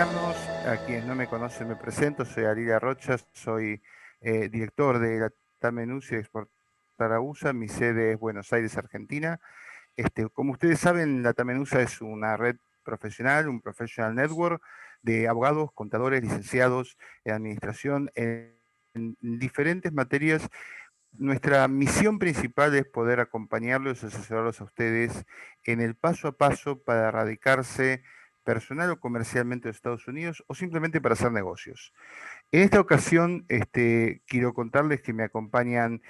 acompañarnos. A quienes no me conocen me presento, soy Ariel Rocha, soy director de la Tamenusa y Exportar a USA, mi sede es Buenos Aires, Argentina. Como ustedes saben, la Tamenusa es una red profesional, un professional network de abogados, contadores, licenciados en administración en diferentes materias. Nuestra misión principal es poder acompañarlos, asesorarlos a ustedes en el paso a paso para radicarse personal o comercialmente en Estados Unidos o simplemente para hacer negocios. En esta ocasión, quiero contarles que me acompañan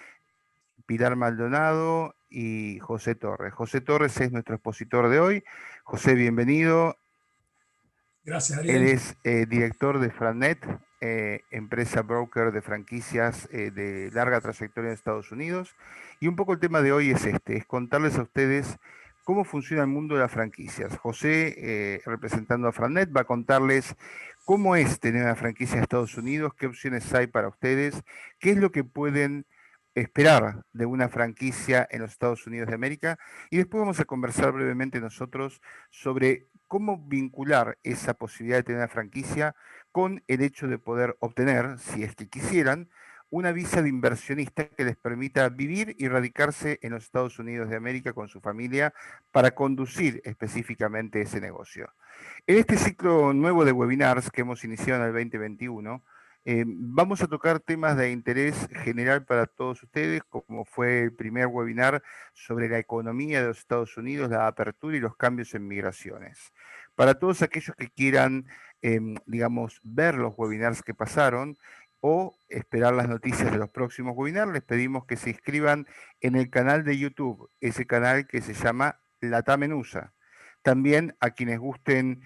Pilar Maldonado y José Torres. José Torres es nuestro expositor de hoy. José, bienvenido. Gracias, Él Ariel. es director de Frannet, empresa broker de franquicias de larga trayectoria en Estados Unidos. Y un poco el tema de hoy es es contarles a ustedes cómo funciona el mundo de las franquicias. José, representando a Frannet, va a contarles cómo es tener una franquicia en Estados Unidos, qué opciones hay para ustedes, qué es lo que pueden esperar de una franquicia en los Estados Unidos de América. Y después vamos a conversar brevemente nosotros sobre cómo vincular esa posibilidad de tener una franquicia con el hecho de poder obtener, si es que quisieran, una visa de inversionista que les permita vivir y radicarse en los Estados Unidos de América con su familia para conducir específicamente ese negocio. En este ciclo nuevo de webinars que hemos iniciado en el 2021, vamos a tocar temas de interés general para todos ustedes, como fue el primer webinar sobre la economía de los Estados Unidos, la apertura y los cambios en migraciones. Para todos aquellos que quieran, digamos, ver los webinars que pasaron o esperar las noticias de los próximos webinars, les pedimos que se inscriban en el canal de YouTube, ese canal que se llama Latam en USA. También a quienes gusten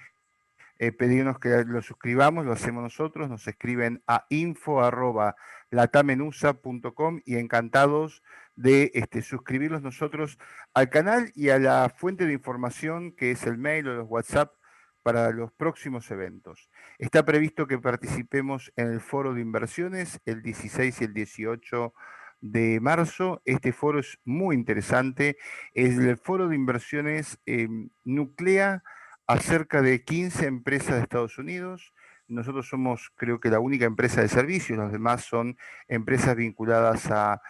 pedirnos que lo suscribamos, lo hacemos nosotros, nos escriben a info@latamenusa.com y encantados de suscribirlos nosotros al canal y a la fuente de información que es el mail o los WhatsApp para los próximos eventos. Está previsto que participemos en el foro de inversiones el 16 y el 18 de marzo. Este foro es muy interesante. El foro de inversiones nuclea a cerca de 15 empresas de Estados Unidos. Nosotros somos, creo que, la única empresa de servicios, los demás son empresas vinculadas a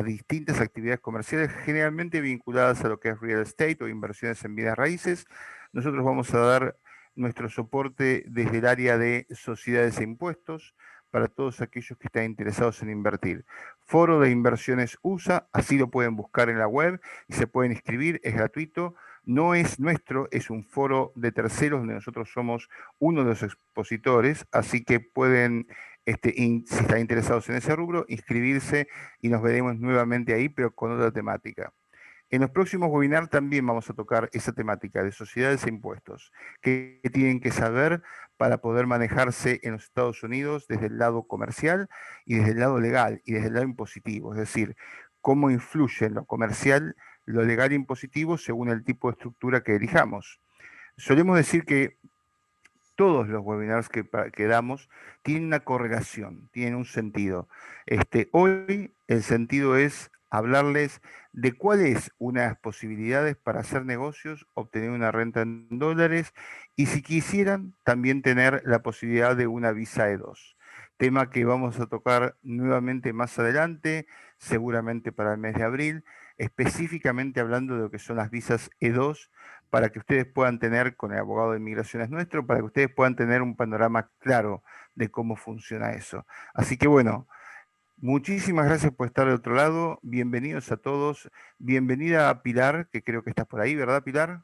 distintas actividades comerciales, generalmente vinculadas a lo que es real estate o inversiones en bienes raíces. Nosotros vamos a dar nuestro soporte desde el área de sociedades e impuestos para todos aquellos que están interesados en invertir. Foro de Inversiones USA, así lo pueden buscar en la web y se pueden inscribir, es gratuito. No es nuestro, es un foro de terceros donde nosotros somos uno de los expositores, así que pueden, si están interesados en ese rubro, inscribirse y nos veremos nuevamente ahí, pero con otra temática. En los próximos webinars también vamos a tocar esa temática de sociedades e impuestos, que tienen que saber para poder manejarse en los Estados Unidos desde el lado comercial y desde el lado legal y desde el lado impositivo, es decir, cómo influye en lo comercial, lo legal e impositivo según el tipo de estructura que elijamos. Solemos decir que todos los webinars que damos tienen una correlación, tienen un sentido. Hoy el sentido es hablarles de cuáles unas posibilidades para hacer negocios, obtener una renta en dólares y si quisieran también tener la posibilidad de una visa E2. Tema que vamos a tocar nuevamente más adelante, seguramente para el mes de abril, específicamente hablando de lo que son las visas E2 para que ustedes puedan tener, con el abogado de inmigraciones nuestro, para que ustedes puedan tener un panorama claro de cómo funciona eso. Así que bueno, muchísimas gracias por estar al otro lado, bienvenidos a todos, bienvenida a Pilar, que creo que estás por ahí, ¿verdad, Pilar?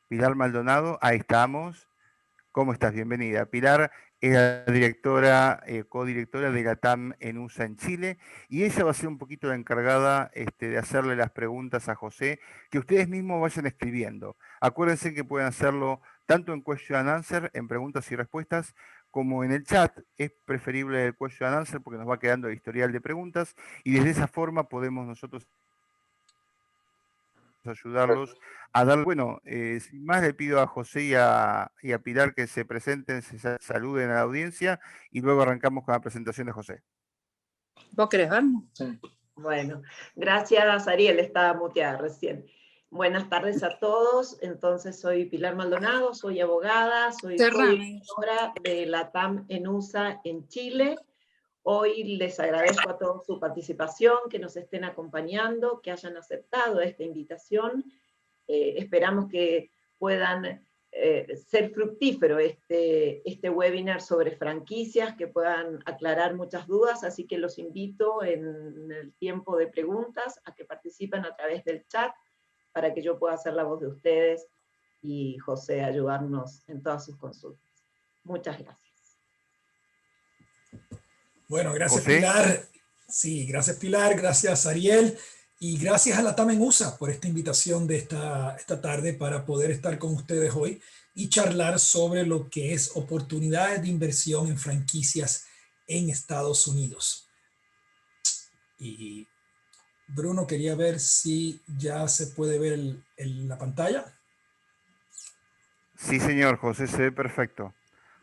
Pilar Maldonado, ahí estamos. ¿Cómo estás? Bienvenida. Pilar es la directora, codirectora de la TAM en USA en Chile, y ella va a ser un poquito la encargada de hacerle las preguntas a José, que ustedes mismos vayan escribiendo. Acuérdense que pueden hacerlo tanto en question and answer, en preguntas y respuestas, como en el chat. Es preferible el question and answer porque nos va quedando el historial de preguntas, y desde esa forma podemos nosotros ayudarlos a dar. Bueno, sin más le pido a José y a Pilar que se presenten, saluden a la audiencia y luego arrancamos con la presentación de José. ¿Vos querés ver? Sí. Bueno, gracias Ariel, estaba muteada recién. Buenas tardes a todos. Entonces, soy Pilar Maldonado, soy abogada, soy coeditora de la TAM en USA en Chile. Hoy les agradezco a todos su participación, que nos estén acompañando, que hayan aceptado esta invitación. Esperamos que puedan ser fructífero este webinar sobre franquicias, que puedan aclarar muchas dudas, así que los invito en el tiempo de preguntas a que participen a través del chat, para que yo pueda hacer la voz de ustedes y José ayudarnos en todas sus consultas. Muchas gracias. Bueno, gracias José. Pilar. Sí, gracias Pilar, gracias Ariel y gracias a la TAM en USA por esta invitación de esta tarde para poder estar con ustedes hoy y charlar sobre lo que es oportunidades de inversión en franquicias en Estados Unidos. Y Bruno, quería ver si ya se puede ver la pantalla. Sí, señor, José, se ve perfecto.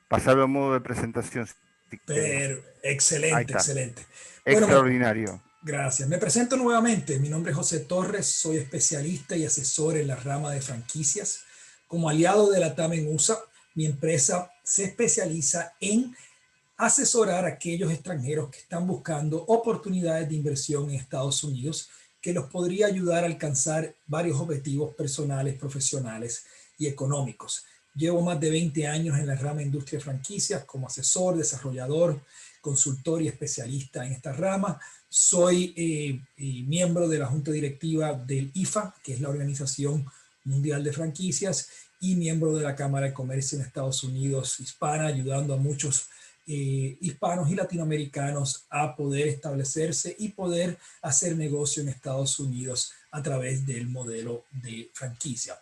Pasarlo a modo de presentación. Pero, excelente, excelente. Extraordinario. Bueno, gracias. Me presento nuevamente. Mi nombre es José Torres, soy especialista y asesor en la rama de franquicias. Como aliado de la TAM en USA, mi empresa se especializa en asesorar a aquellos extranjeros que están buscando oportunidades de inversión en Estados Unidos que los podría ayudar a alcanzar varios objetivos personales, profesionales y económicos. Llevo más de 20 años en la rama de industria de franquicias como asesor, desarrollador, consultor y especialista en esta rama. Soy miembro de la junta directiva del IFA, que es la Organización Mundial de Franquicias, y miembro de la Cámara de Comercio en Estados Unidos hispana, ayudando a muchos hispanos y latinoamericanos a poder establecerse y poder hacer negocio en Estados Unidos a través del modelo de franquicia.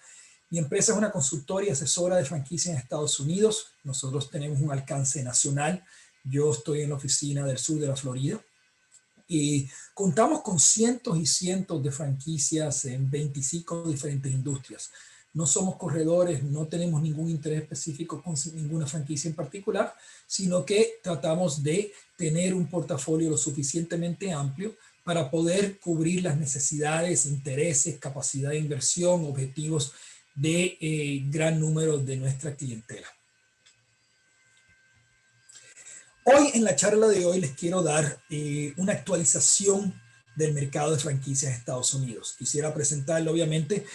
Mi empresa es una consultora y asesora de franquicia en Estados Unidos. Nosotros tenemos un alcance nacional. Yo estoy en la oficina del sur de la Florida y contamos con cientos y cientos de franquicias en 25 diferentes industrias. No somos corredores, no tenemos ningún interés específico con ninguna franquicia en particular, sino que tratamos de tener un portafolio lo suficientemente amplio para poder cubrir las necesidades, intereses, capacidad de inversión, objetivos de gran número de nuestra clientela. Hoy, en la charla de hoy, les quiero dar una actualización del mercado de franquicias en Estados Unidos. Quisiera presentarlo, obviamente.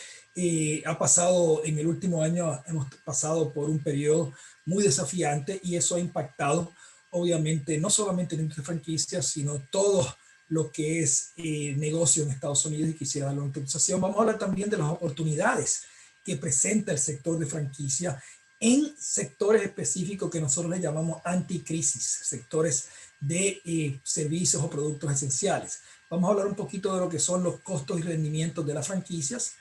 Ha pasado, en el último año, hemos pasado por un periodo muy desafiante y eso ha impactado, obviamente, no solamente en industria de franquicias, sino todo lo que es negocio en Estados Unidos, y quisiera darle una actualización. Vamos a hablar también de las oportunidades que presenta el sector de franquicia en sectores específicos que nosotros le llamamos anticrisis, sectores de servicios o productos esenciales. Vamos a hablar un poquito de lo que son los costos y rendimientos de las franquicias,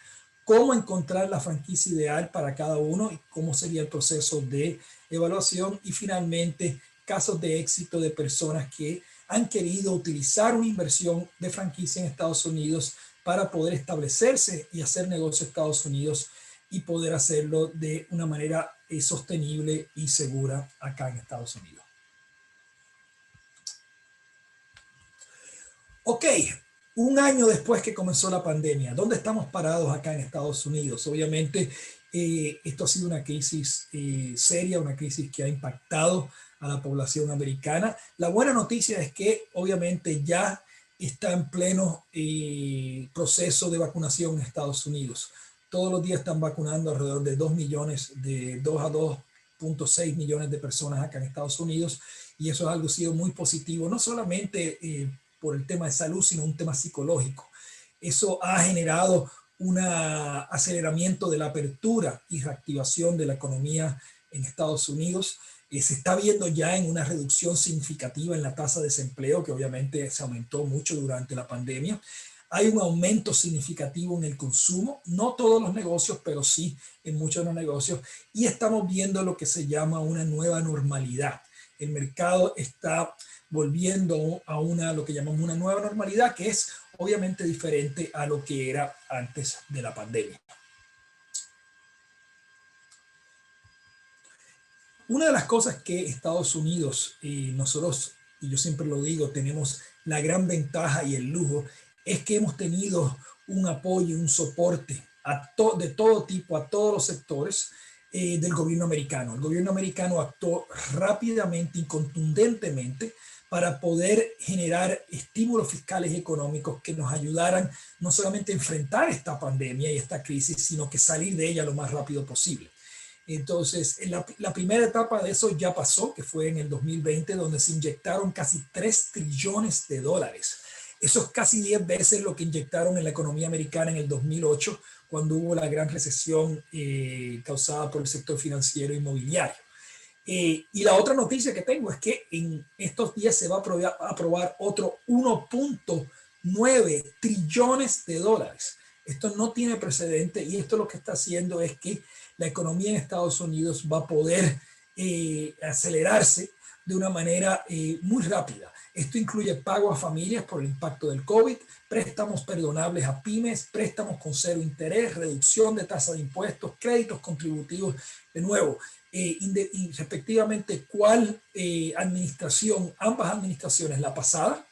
cómo encontrar la franquicia ideal para cada uno y cómo sería el proceso de evaluación, y finalmente casos de éxito de personas que han querido utilizar una inversión de franquicia en Estados Unidos para poder establecerse y hacer negocio en Estados Unidos y poder hacerlo de una manera sostenible y segura acá en Estados Unidos. Ok, un año después que comenzó la pandemia, ¿dónde estamos parados acá en Estados Unidos? Obviamente, esto ha sido una crisis seria, una crisis que ha impactado a la población americana. La buena noticia es que obviamente ya está en pleno proceso de vacunación en Estados Unidos. Todos los días están vacunando alrededor de 2 millones, de 2 a 2.6 millones de personas acá en Estados Unidos, y eso es algo que ha sido muy positivo, no solamente por el tema de salud, sino un tema psicológico. Eso ha generado un aceleramiento de la apertura y reactivación de la economía en Estados Unidos. Se está viendo ya en una reducción significativa en la tasa de desempleo, que obviamente se aumentó mucho durante la pandemia. Hay un aumento significativo en el consumo, no todos los negocios, pero sí en muchos de los negocios, y estamos viendo lo que se llama una nueva normalidad. El mercado está volviendo a lo que llamamos una nueva normalidad, que es obviamente diferente a lo que era antes de la pandemia. Una de las cosas que Estados Unidos, nosotros, y yo siempre lo digo, tenemos la gran ventaja y el lujo, es que hemos tenido un apoyo, un soporte de todo tipo, a todos los sectores del gobierno americano. El gobierno americano actuó rápidamente y contundentemente para poder generar estímulos fiscales y económicos que nos ayudaran no solamente a enfrentar esta pandemia y esta crisis, sino que salir de ella lo más rápido posible. Entonces, la primera etapa de eso ya pasó, que fue en el 2020, donde se inyectaron casi 3 trillones de dólares. Eso es casi 10 veces lo que inyectaron en la economía americana en el 2008, cuando hubo la gran recesión causada por el sector financiero e inmobiliario. Y la otra noticia que tengo es que en estos días se va a aprobar otro 1.9 trillones de dólares. Esto no tiene precedente y esto lo que está haciendo es que la economía en Estados Unidos va a poder acelerarse de una manera muy rápida. Esto incluye pago a familias por el impacto del COVID, préstamos perdonables a pymes, préstamos con cero interés, reducción de tasa de impuestos, créditos contributivos. De nuevo, y respectivamente, ¿cuál administración, ambas administraciones, la pasada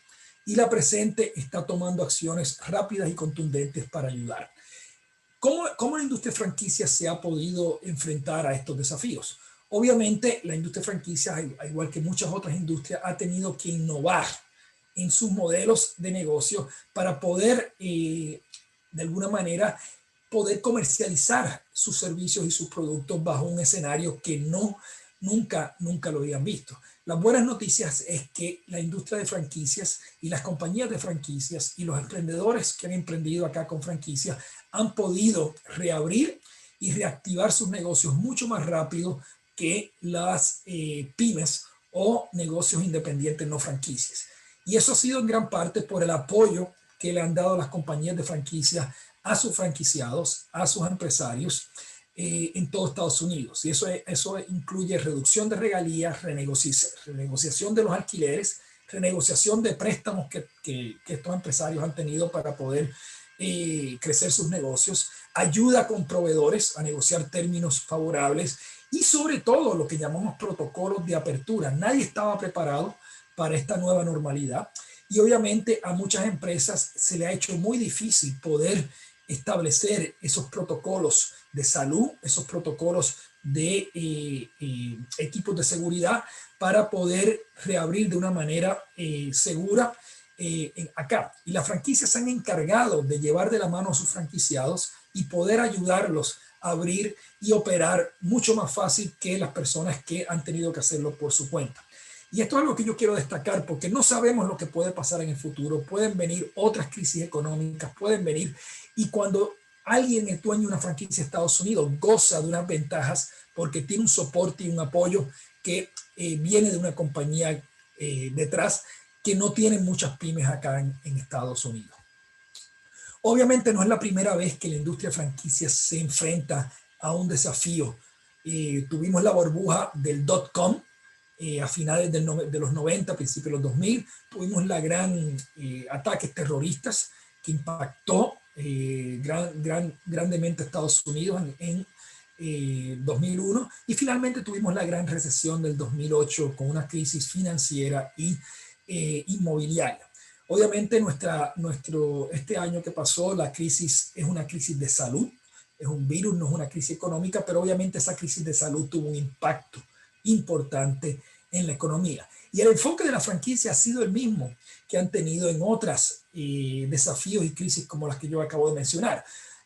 y la presente, está tomando acciones rápidas y contundentes para ayudar? ¿Cómo la industria franquicia se ha podido enfrentar a estos desafíos? Obviamente, la industria franquicia, al igual que muchas otras industrias, ha tenido que innovar en sus modelos de negocio para poder, de alguna manera, poder comercializar sus servicios y sus productos bajo un escenario que nunca lo habían visto. Las buenas noticias es que la industria de franquicias y las compañías de franquicias y los emprendedores que han emprendido acá con franquicias han podido reabrir y reactivar sus negocios mucho más rápido que las pymes o negocios independientes no franquicias. Y eso ha sido en gran parte por el apoyo que le han dado las compañías de franquicias a sus franquiciados, a sus empresarios en todo Estados Unidos. Y eso incluye reducción de regalías, renegociación de los alquileres, renegociación de préstamos que estos empresarios han tenido para poder crecer sus negocios, ayuda con proveedores a negociar términos favorables y sobre todo lo que llamamos protocolos de apertura. Nadie estaba preparado para esta nueva normalidad y obviamente a muchas empresas se le ha hecho muy difícil poder establecer esos protocolos de salud, esos protocolos de equipos de seguridad para poder reabrir de una manera segura acá. Y las franquicias se han encargado de llevar de la mano a sus franquiciados y poder ayudarlos a abrir y operar mucho más fácil que las personas que han tenido que hacerlo por su cuenta. Y esto es algo que yo quiero destacar porque no sabemos lo que puede pasar en el futuro. Pueden venir otras crisis económicas, pueden venir. Y cuando alguien es dueño de una franquicia de Estados Unidos, goza de unas ventajas porque tiene un soporte y un apoyo que viene de una compañía detrás que no tienen muchas pymes acá en Estados Unidos. Obviamente no es la primera vez que la industria de franquicias se enfrenta a un desafío. Tuvimos la burbuja del .com a finales de los 90, principios de los 2000. Tuvimos la gran ataques terroristas que impactó grandemente a Estados Unidos en 2001. Y finalmente tuvimos la gran recesión del 2008 con una crisis financiera y inmobiliaria. Obviamente este año que pasó, la crisis es una crisis de salud, es un virus, no es una crisis económica, pero obviamente esa crisis de salud tuvo un impacto importante en la economía. Y el enfoque de la franquicia ha sido el mismo que han tenido en otras desafíos y crisis como las que yo acabo de mencionar.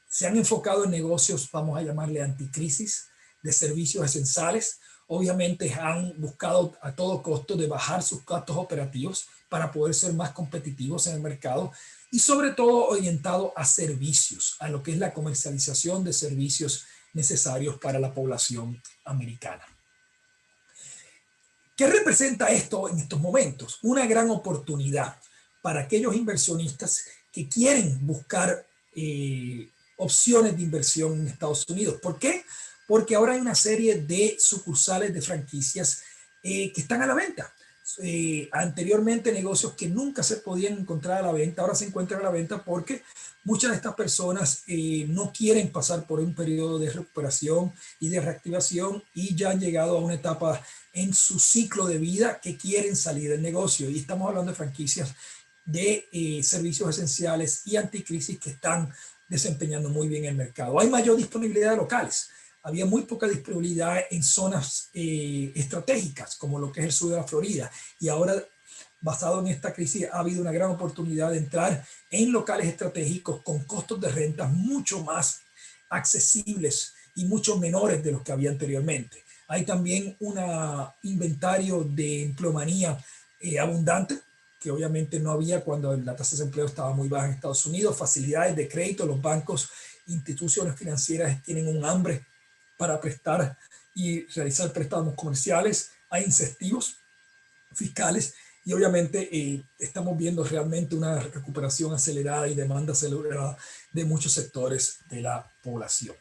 Se han enfocado en negocios, vamos a llamarle anticrisis, de servicios esenciales. Obviamente han buscado a todo costo de bajar sus gastos operativos para poder ser más competitivos en el mercado y sobre todo orientado a servicios, a lo que es la comercialización de servicios necesarios para la población americana. ¿Qué representa esto en estos momentos? Una gran oportunidad para aquellos inversionistas que quieren buscar opciones de inversión en Estados Unidos. ¿Por qué? Porque ahora hay una serie de sucursales de franquicias que están a la venta. Anteriormente negocios que nunca se podían encontrar a la venta, ahora se encuentran a la venta porque muchas de estas personas no quieren pasar por un periodo de recuperación y de reactivación y ya han llegado a una etapa en su ciclo de vida que quieren salir del negocio. Y estamos hablando de franquicias de servicios esenciales y anticrisis que están desempeñando muy bien el mercado. Hay mayor disponibilidad de locales. Había muy poca disponibilidad en zonas estratégicas, como lo que es el sur de la Florida. Y ahora, basado en esta crisis, ha habido una gran oportunidad de entrar en locales estratégicos con costos de renta mucho más accesibles y mucho menores de los que había anteriormente. Hay también un inventario de empleomanía abundante, que obviamente no había cuando la tasa de desempleo estaba muy baja en Estados Unidos. Facilidades de crédito, los bancos, instituciones financieras tienen un hambre para prestar y realizar préstamos comerciales. Hay incentivos fiscales y obviamente estamos viendo realmente una recuperación acelerada y demanda acelerada de muchos sectores de la población.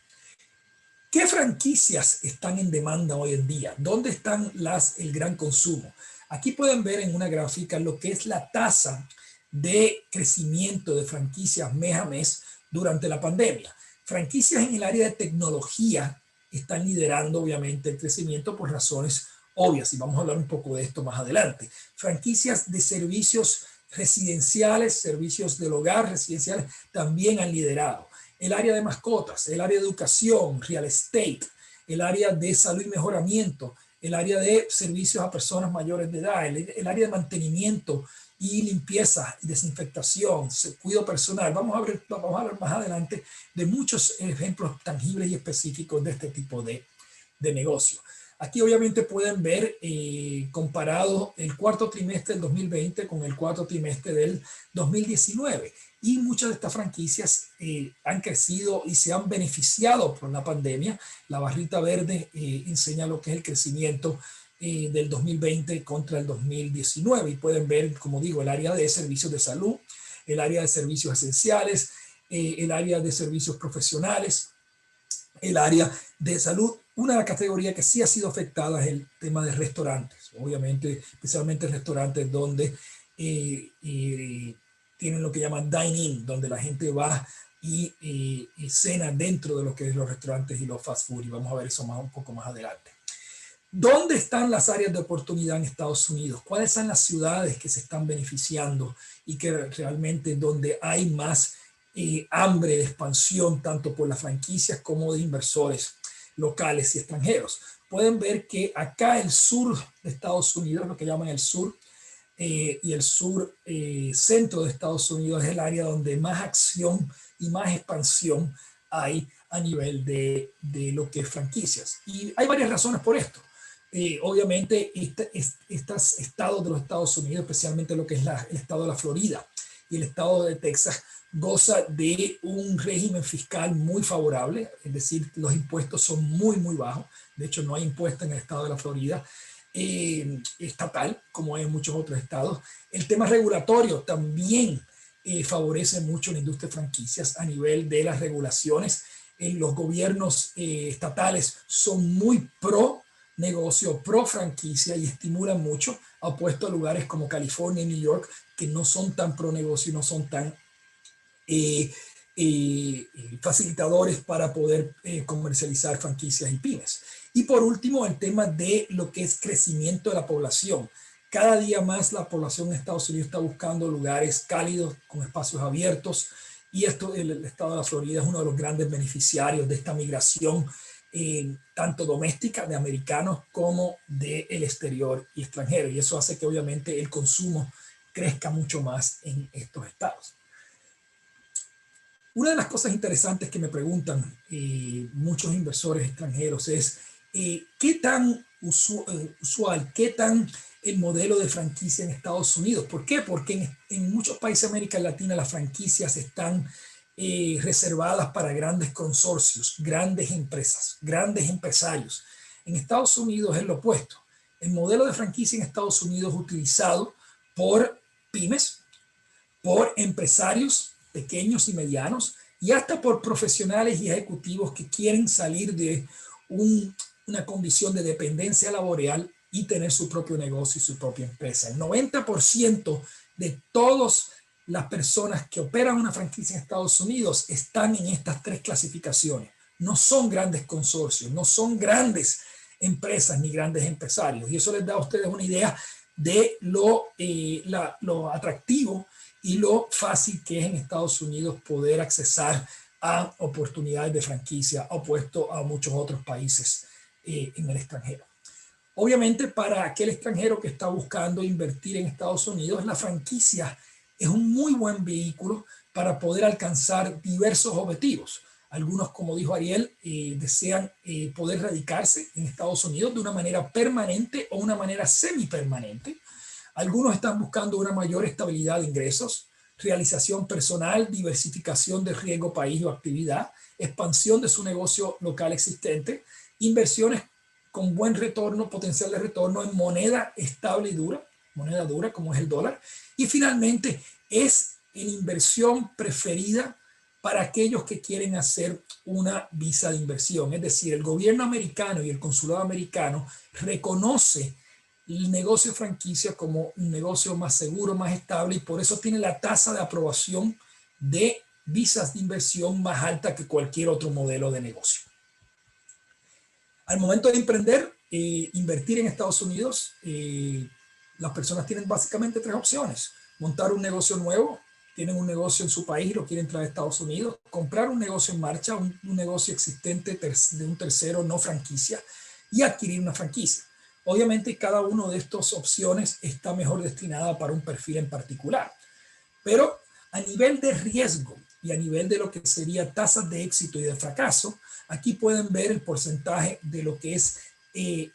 ¿Qué franquicias están en demanda hoy en día? ¿Dónde están el gran consumo? Aquí pueden ver en una gráfica lo que es la tasa de crecimiento de franquicias mes a mes durante la pandemia. Franquicias en el área de tecnología están liderando obviamente el crecimiento por razones obvias y vamos a hablar un poco de esto más adelante. Franquicias de servicios residenciales, servicios del hogar residenciales también han liderado. El área de mascotas, el área de educación, real estate, el área de salud y mejoramiento, el área de servicios a personas mayores de edad, el área de mantenimiento y limpieza y desinfectación, cuidado personal. Vamos a hablar más adelante de muchos ejemplos tangibles y específicos de este tipo de negocio. Aquí obviamente pueden ver comparado el cuarto trimestre del 2020 con el cuarto trimestre del 2019. Y muchas de estas franquicias han crecido y se han beneficiado por la pandemia. La barrita verde enseña lo que es el crecimiento del 2020 contra el 2019. Y pueden ver, como digo, el área de servicios de salud, el área de servicios esenciales, el área de servicios profesionales, el área de salud. Una categoría que sí ha sido afectada es el tema de restaurantes, obviamente, especialmente restaurantes donde tienen lo que llaman dine-in, donde la gente va y cena dentro de lo que es los restaurantes y los fast food, y vamos a ver eso un poco más adelante. ¿Dónde están las áreas de oportunidad en Estados Unidos? ¿Cuáles son las ciudades que se están beneficiando y que realmente donde hay más hambre de expansión, tanto por las franquicias como de inversores locales y extranjeros? Pueden ver que acá el sur de Estados Unidos, lo que llaman el sur y el sur centro de Estados Unidos, es el área donde más acción y más expansión hay a nivel de lo que es franquicias. Y hay varias razones por esto. Obviamente, estos estados de los Estados Unidos, especialmente lo que es el estado de la Florida y el estado de Texas, goza de un régimen fiscal muy favorable, es decir, los impuestos son muy, muy bajos. De hecho, no hay impuestos en el estado de la Florida estatal, como hay en muchos otros estados. El tema regulatorio también favorece mucho la industria de franquicias a nivel de las regulaciones. Los gobiernos estatales son muy pro negocio, pro franquicia y estimulan mucho, opuesto a lugares como California y New York, que no son tan pro negocio y no son tan facilitadores para poder comercializar franquicias y pymes. Y por último, el tema de lo que es crecimiento de la población. Cada día más la población en Estados Unidos está buscando lugares cálidos, con espacios abiertos, y el estado de la Florida es uno de los grandes beneficiarios de esta migración, tanto doméstica de americanos como del exterior y extranjero. Y eso hace que obviamente el consumo crezca mucho más en estos estados. Una de las cosas interesantes que me preguntan muchos inversores extranjeros es ¿qué tan usual, qué tan el modelo de franquicia en Estados Unidos? ¿Por qué? Porque en muchos países de América Latina las franquicias están reservadas para grandes consorcios, grandes empresas, grandes empresarios. En Estados Unidos es lo opuesto. El modelo de franquicia en Estados Unidos es utilizado por pymes, por empresarios pequeños y medianos y hasta por profesionales y ejecutivos que quieren salir de una condición de dependencia laboral y tener su propio negocio y su propia empresa. El 90% de todas las personas que operan una franquicia en Estados Unidos están en estas tres clasificaciones. No son grandes consorcios, no son grandes empresas ni grandes empresarios. Y eso les da a ustedes una idea de lo atractivo y lo fácil que es en Estados Unidos poder accesar a oportunidades de franquicia, opuesto a muchos otros países en el extranjero. Obviamente, para aquel extranjero que está buscando invertir en Estados Unidos, la franquicia es un muy buen vehículo para poder alcanzar diversos objetivos. Algunos, como dijo Ariel, desean poder radicarse en Estados Unidos de una manera permanente o una manera semipermanente. Algunos están buscando una mayor estabilidad de ingresos, realización personal, diversificación de riesgo país o actividad, expansión de su negocio local existente, inversiones con buen retorno, potencial de retorno en moneda estable y dura, moneda dura como es el dólar. Y finalmente es en inversión preferida para aquellos que quieren hacer una visa de inversión. Es decir, el gobierno americano y el consulado americano reconoce el negocio de franquicia como un negocio más seguro, más estable, y por eso tiene la tasa de aprobación de visas de inversión más alta que cualquier otro modelo de negocio. Al momento de emprender, invertir en Estados Unidos, las personas tienen básicamente tres opciones: montar un negocio nuevo, tienen un negocio en su país y lo quieren traer a Estados Unidos; comprar un negocio en marcha, un negocio existente de un tercero no franquicia; y adquirir una franquicia. Obviamente cada una de estas opciones está mejor destinada para un perfil en particular, pero a nivel de riesgo y a nivel de lo que sería tasas de éxito y de fracaso, aquí pueden ver el porcentaje de lo que es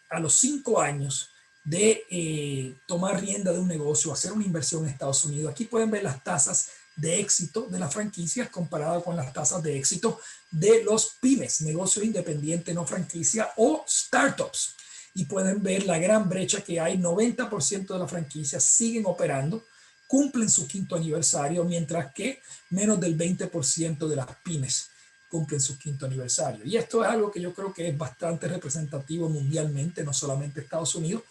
a los 5 años de tomar rienda de un negocio, hacer una inversión en Estados Unidos. Aquí pueden ver las tasas de éxito de las franquicias comparadas con las tasas de éxito de los pymes, negocios independientes no franquicia, o startups. Y pueden ver la gran brecha que hay. 90% de las franquicias siguen operando, cumplen su 5º aniversario, mientras que menos del 20% de las pymes cumplen su 5º aniversario. Y esto es algo que yo creo que es bastante representativo mundialmente, no solamente Estados Unidos.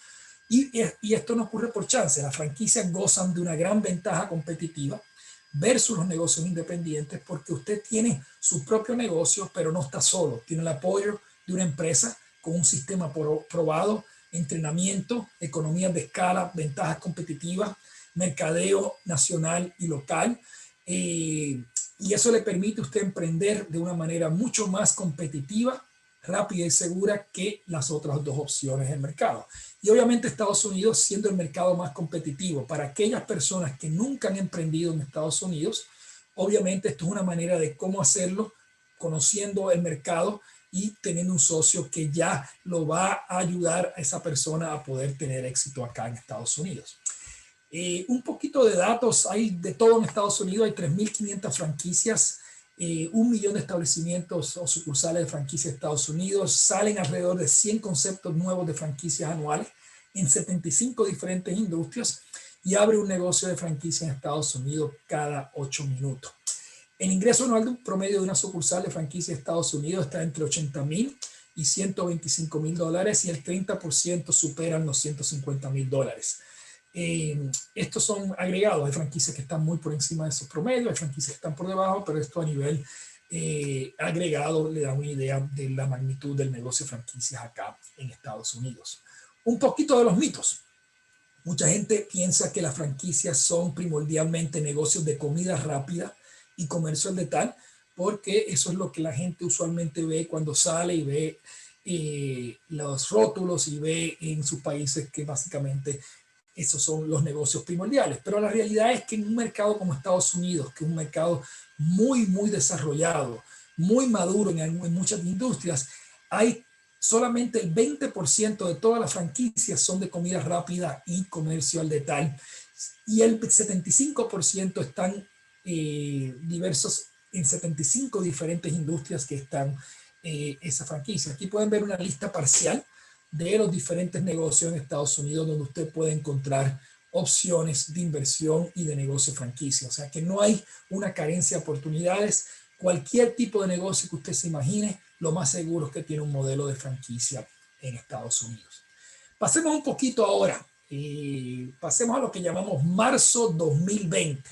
Y esto no ocurre por chance. Las franquicias gozan de una gran ventaja competitiva versus los negocios independientes, porque usted tiene su propio negocio, pero no está solo. Tiene el apoyo de una empresa con un sistema probado, entrenamiento, economías de escala, ventajas competitivas, mercadeo nacional y local. Y eso le permite a usted emprender de una manera mucho más competitiva, rápida y segura que las otras dos opciones del mercado. Y obviamente Estados Unidos, siendo el mercado más competitivo para aquellas personas que nunca han emprendido en Estados Unidos, obviamente esto es una manera de cómo hacerlo, conociendo el mercado y teniendo un socio que ya lo va a ayudar a esa persona a poder tener éxito acá en Estados Unidos. Un poquito de datos: hay de todo en Estados Unidos, hay 3.500 franquicias, 1 millón de establecimientos o sucursales de franquicias de Estados Unidos, salen alrededor de 100 conceptos nuevos de franquicias anuales en 75 diferentes industrias, y abre un negocio de franquicia en Estados Unidos cada 8 minutos. El ingreso anual promedio de una sucursal de franquicia de Estados Unidos está entre $80,000 y $125,000, y el 30% superan los $150,000. Estos son agregados. Hay franquicias que están muy por encima de esos promedios, hay franquicias que están por debajo, pero esto a nivel agregado le da una idea de la magnitud del negocio de franquicias acá en Estados Unidos. Un poquito de los mitos. Mucha gente piensa que las franquicias son primordialmente negocios de comida rápida y comercio al detalle, porque eso es lo que la gente usualmente ve cuando sale y ve los rótulos y ve en sus países que básicamente esos son los negocios primordiales. Pero la realidad es que en un mercado como Estados Unidos, que es un mercado muy, muy desarrollado, muy maduro en muchas industrias, hay solamente el 20% de todas las franquicias son de comida rápida y comercio al detalle, y el 75% están diversos en 75 diferentes industrias que están esa franquicia. Aquí pueden ver una lista parcial de los diferentes negocios en Estados Unidos donde usted puede encontrar opciones de inversión y de negocio de franquicia. O sea que no hay una carencia de oportunidades. Cualquier tipo de negocio que usted se imagine, lo más seguro es que tiene un modelo de franquicia en Estados Unidos. Pasemos un poquito ahora. Pasemos a lo que llamamos marzo 2020.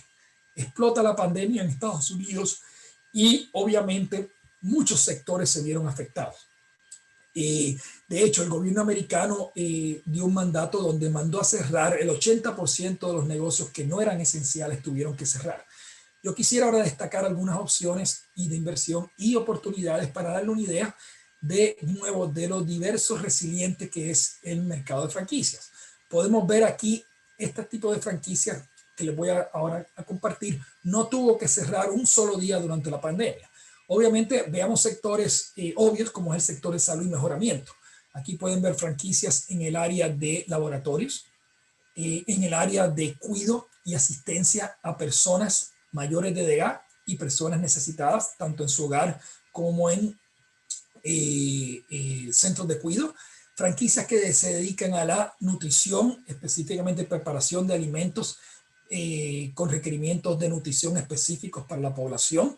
Explota la pandemia en Estados Unidos y obviamente muchos sectores se vieron afectados. De hecho, el gobierno americano dio un mandato donde mandó a cerrar el 80% de los negocios que no eran esenciales, tuvieron que cerrar. Yo quisiera ahora destacar algunas opciones y de inversión y oportunidades para darle una idea de nuevo de lo diverso resiliente que es el mercado de franquicias. Podemos ver aquí este tipo de franquicias que les voy ahora a compartir. No tuvo que cerrar un solo día durante la pandemia. Obviamente veamos sectores obvios como es el sector de salud y mejoramiento. Aquí pueden ver franquicias en el área de laboratorios, en el área de cuidado y asistencia a personas mayores de edad y personas necesitadas, tanto en su hogar como en centros de cuidado. Franquicias que se dedican a la nutrición, específicamente preparación de alimentos con requerimientos de nutrición específicos para la población.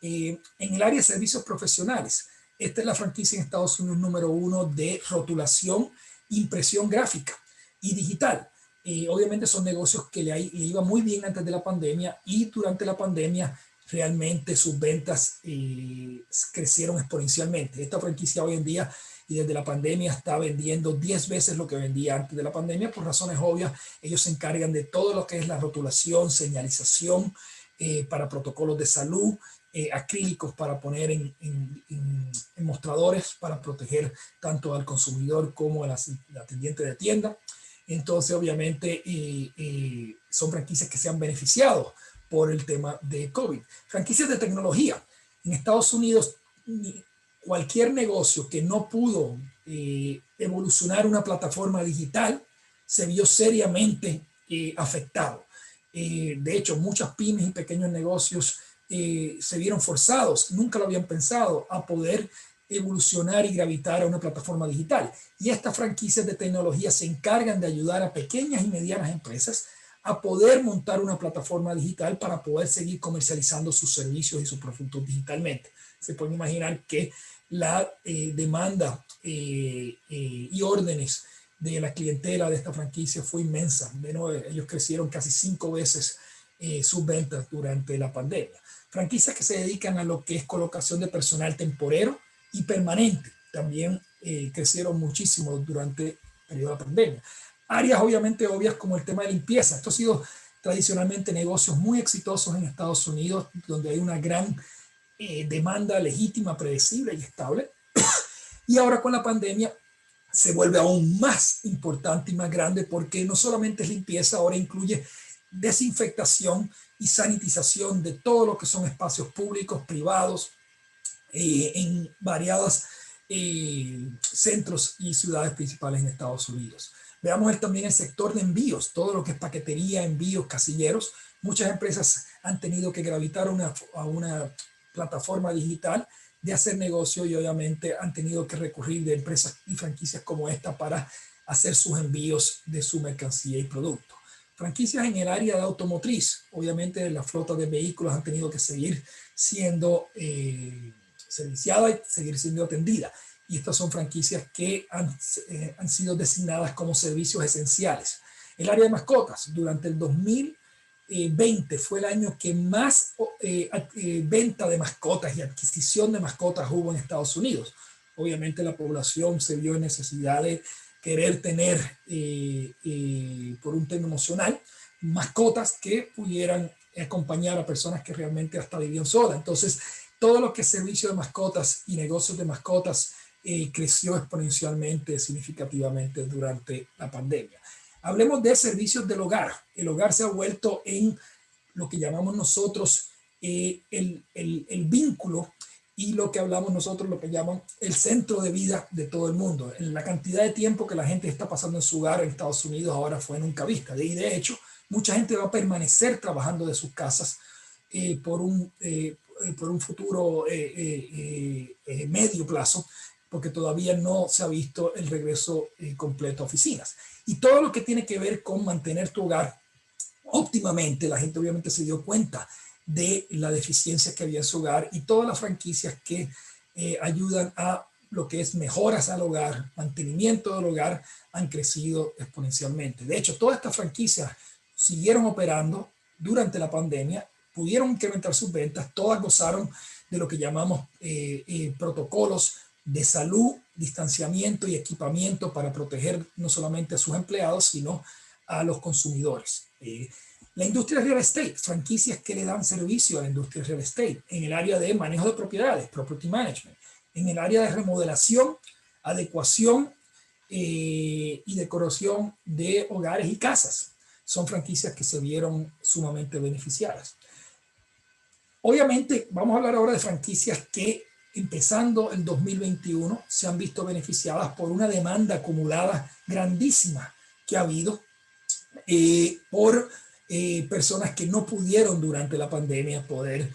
En el área de servicios profesionales, esta es la franquicia en Estados Unidos número 1 de rotulación, impresión gráfica y digital. Obviamente son negocios que le iba muy bien antes de la pandemia, y durante la pandemia realmente sus ventas crecieron exponencialmente. Esta franquicia hoy en día y desde la pandemia está vendiendo 10 veces lo que vendía antes de la pandemia, por razones obvias. Ellos se encargan de todo lo que es la rotulación, señalización para protocolos de salud, acrílicos para poner en mostradores para proteger tanto al consumidor como al atendiente de tienda. Entonces, obviamente, son franquicias que se han beneficiado por el tema de COVID. Franquicias de tecnología. En Estados Unidos, cualquier negocio que no pudo evolucionar una plataforma digital se vio seriamente afectado. De hecho, muchas pymes y pequeños negocios se vieron forzados, nunca lo habían pensado, a poder evolucionar y gravitar a una plataforma digital. Y estas franquicias de tecnología se encargan de ayudar a pequeñas y medianas empresas a poder montar una plataforma digital para poder seguir comercializando sus servicios y sus productos digitalmente. Se pueden imaginar que la demanda y órdenes de la clientela de esta franquicia fue inmensa. De nuevo, ellos crecieron casi 5 veces sus ventas durante la pandemia. Franquicias que se dedican a lo que es colocación de personal temporero y permanente también crecieron muchísimo durante el periodo de la pandemia. Áreas obviamente obvias como el tema de limpieza. Esto ha sido tradicionalmente negocios muy exitosos en Estados Unidos, donde hay una gran demanda legítima, predecible y estable. Y ahora con la pandemia se vuelve aún más importante y más grande, porque no solamente es limpieza, ahora incluye desinfectación y sanitización de todo lo que son espacios públicos, privados, en variados centros y ciudades principales en Estados Unidos. Veamos también el sector de envíos, todo lo que es paquetería, envíos, casilleros. Muchas empresas han tenido que gravitar a una plataforma digital de hacer negocio, y obviamente han tenido que recurrir de empresas y franquicias como esta para hacer sus envíos de su mercancía y producto. Franquicias en el área de automotriz. Obviamente las flotas de vehículos han tenido que seguir siendo serviciada y seguir siendo atendida. Y estas son franquicias que han sido designadas como servicios esenciales. El área de mascotas, durante el 2020 fue el año que más venta de mascotas y adquisición de mascotas hubo en Estados Unidos. Obviamente la población se vio en necesidad de querer tener, por un tema emocional, mascotas que pudieran acompañar a personas que realmente hasta vivían solas. Entonces, todo lo que es servicio de mascotas y negocios de mascotas creció exponencialmente, significativamente durante la pandemia. Hablemos de servicios del hogar. El hogar se ha vuelto en lo que llamamos nosotros el vínculo, y lo que hablamos nosotros, lo que llaman el centro de vida de todo el mundo. En la cantidad de tiempo que la gente está pasando en su hogar en Estados Unidos ahora fue nunca vista. Y de hecho, mucha gente va a permanecer trabajando de sus casas por un futuro medio plazo, porque todavía no se ha visto el regreso completo a oficinas. Y todo lo que tiene que ver con mantener tu hogar óptimamente, la gente obviamente se dio cuenta de la deficiencia que había en su hogar, y todas las franquicias que ayudan a lo que es mejoras al hogar, mantenimiento del hogar, han crecido exponencialmente. De hecho, todas estas franquicias siguieron operando durante la pandemia, pudieron incrementar sus ventas, todas gozaron de lo que llamamos protocolos de salud, distanciamiento y equipamiento para proteger no solamente a sus empleados, sino a los consumidores. La industria real estate, franquicias que le dan servicio a la industria real estate en el área de manejo de propiedades, property management, en el área de remodelación, adecuación y decoración de hogares y casas. Son franquicias que se vieron sumamente beneficiadas. Obviamente, vamos a hablar ahora de franquicias que empezando el 2021 se han visto beneficiadas por una demanda acumulada grandísima que ha habido por personas que no pudieron durante la pandemia poder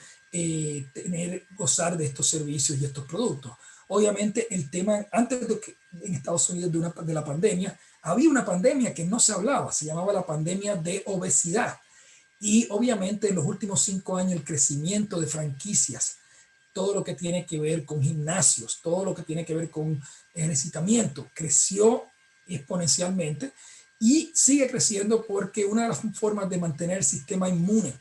gozar de estos servicios y estos productos. Obviamente el tema, antes de que en Estados Unidos de la pandemia, había una pandemia que no se hablaba, se llamaba la pandemia de obesidad. Y obviamente en los últimos 5 años el crecimiento de franquicias, todo lo que tiene que ver con gimnasios, todo lo que tiene que ver con ejercitamiento, creció exponencialmente y sigue creciendo porque una de las formas de mantener el sistema inmune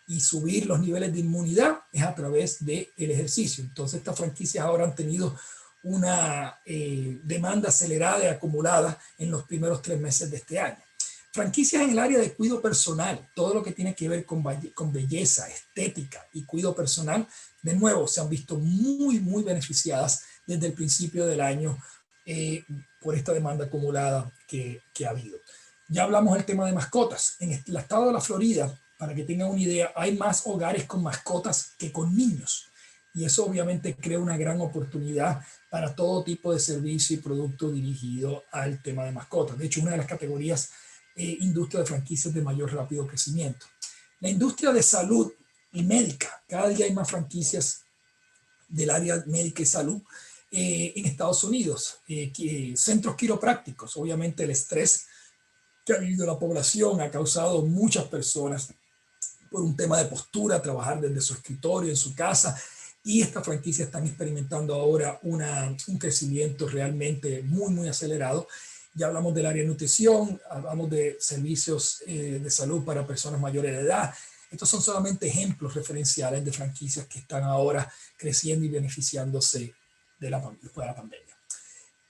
y subir los niveles de inmunidad es a través del ejercicio. Entonces estas franquicias ahora han tenido una demanda acelerada y acumulada en los primeros 3 meses de este año. Franquicias en el área de cuidado personal, todo lo que tiene que ver con belleza, estética y cuidado personal, de nuevo se han visto muy beneficiadas desde el principio del año por esta demanda acumulada que ha habido. Ya hablamos del tema de mascotas. En el estado de la Florida, para que tengan una idea, hay más hogares con mascotas que con niños. Y eso obviamente crea una gran oportunidad para todo tipo de servicio y producto dirigido al tema de mascotas. De hecho, una de las categorías industria de franquicias de mayor rápido crecimiento. La industria de salud y médica, cada día hay más franquicias del área médica y salud en Estados Unidos. Centros quiroprácticos, obviamente el estrés que ha vivido la población ha causado muchas personas por un tema de postura, trabajar desde su escritorio, en su casa, y estas franquicias están experimentando ahora un crecimiento realmente muy acelerado. Ya hablamos del área de nutrición, hablamos de servicios de salud para personas mayores de edad. Estos son solamente ejemplos referenciales de franquicias que están ahora creciendo y beneficiándose después de la pandemia.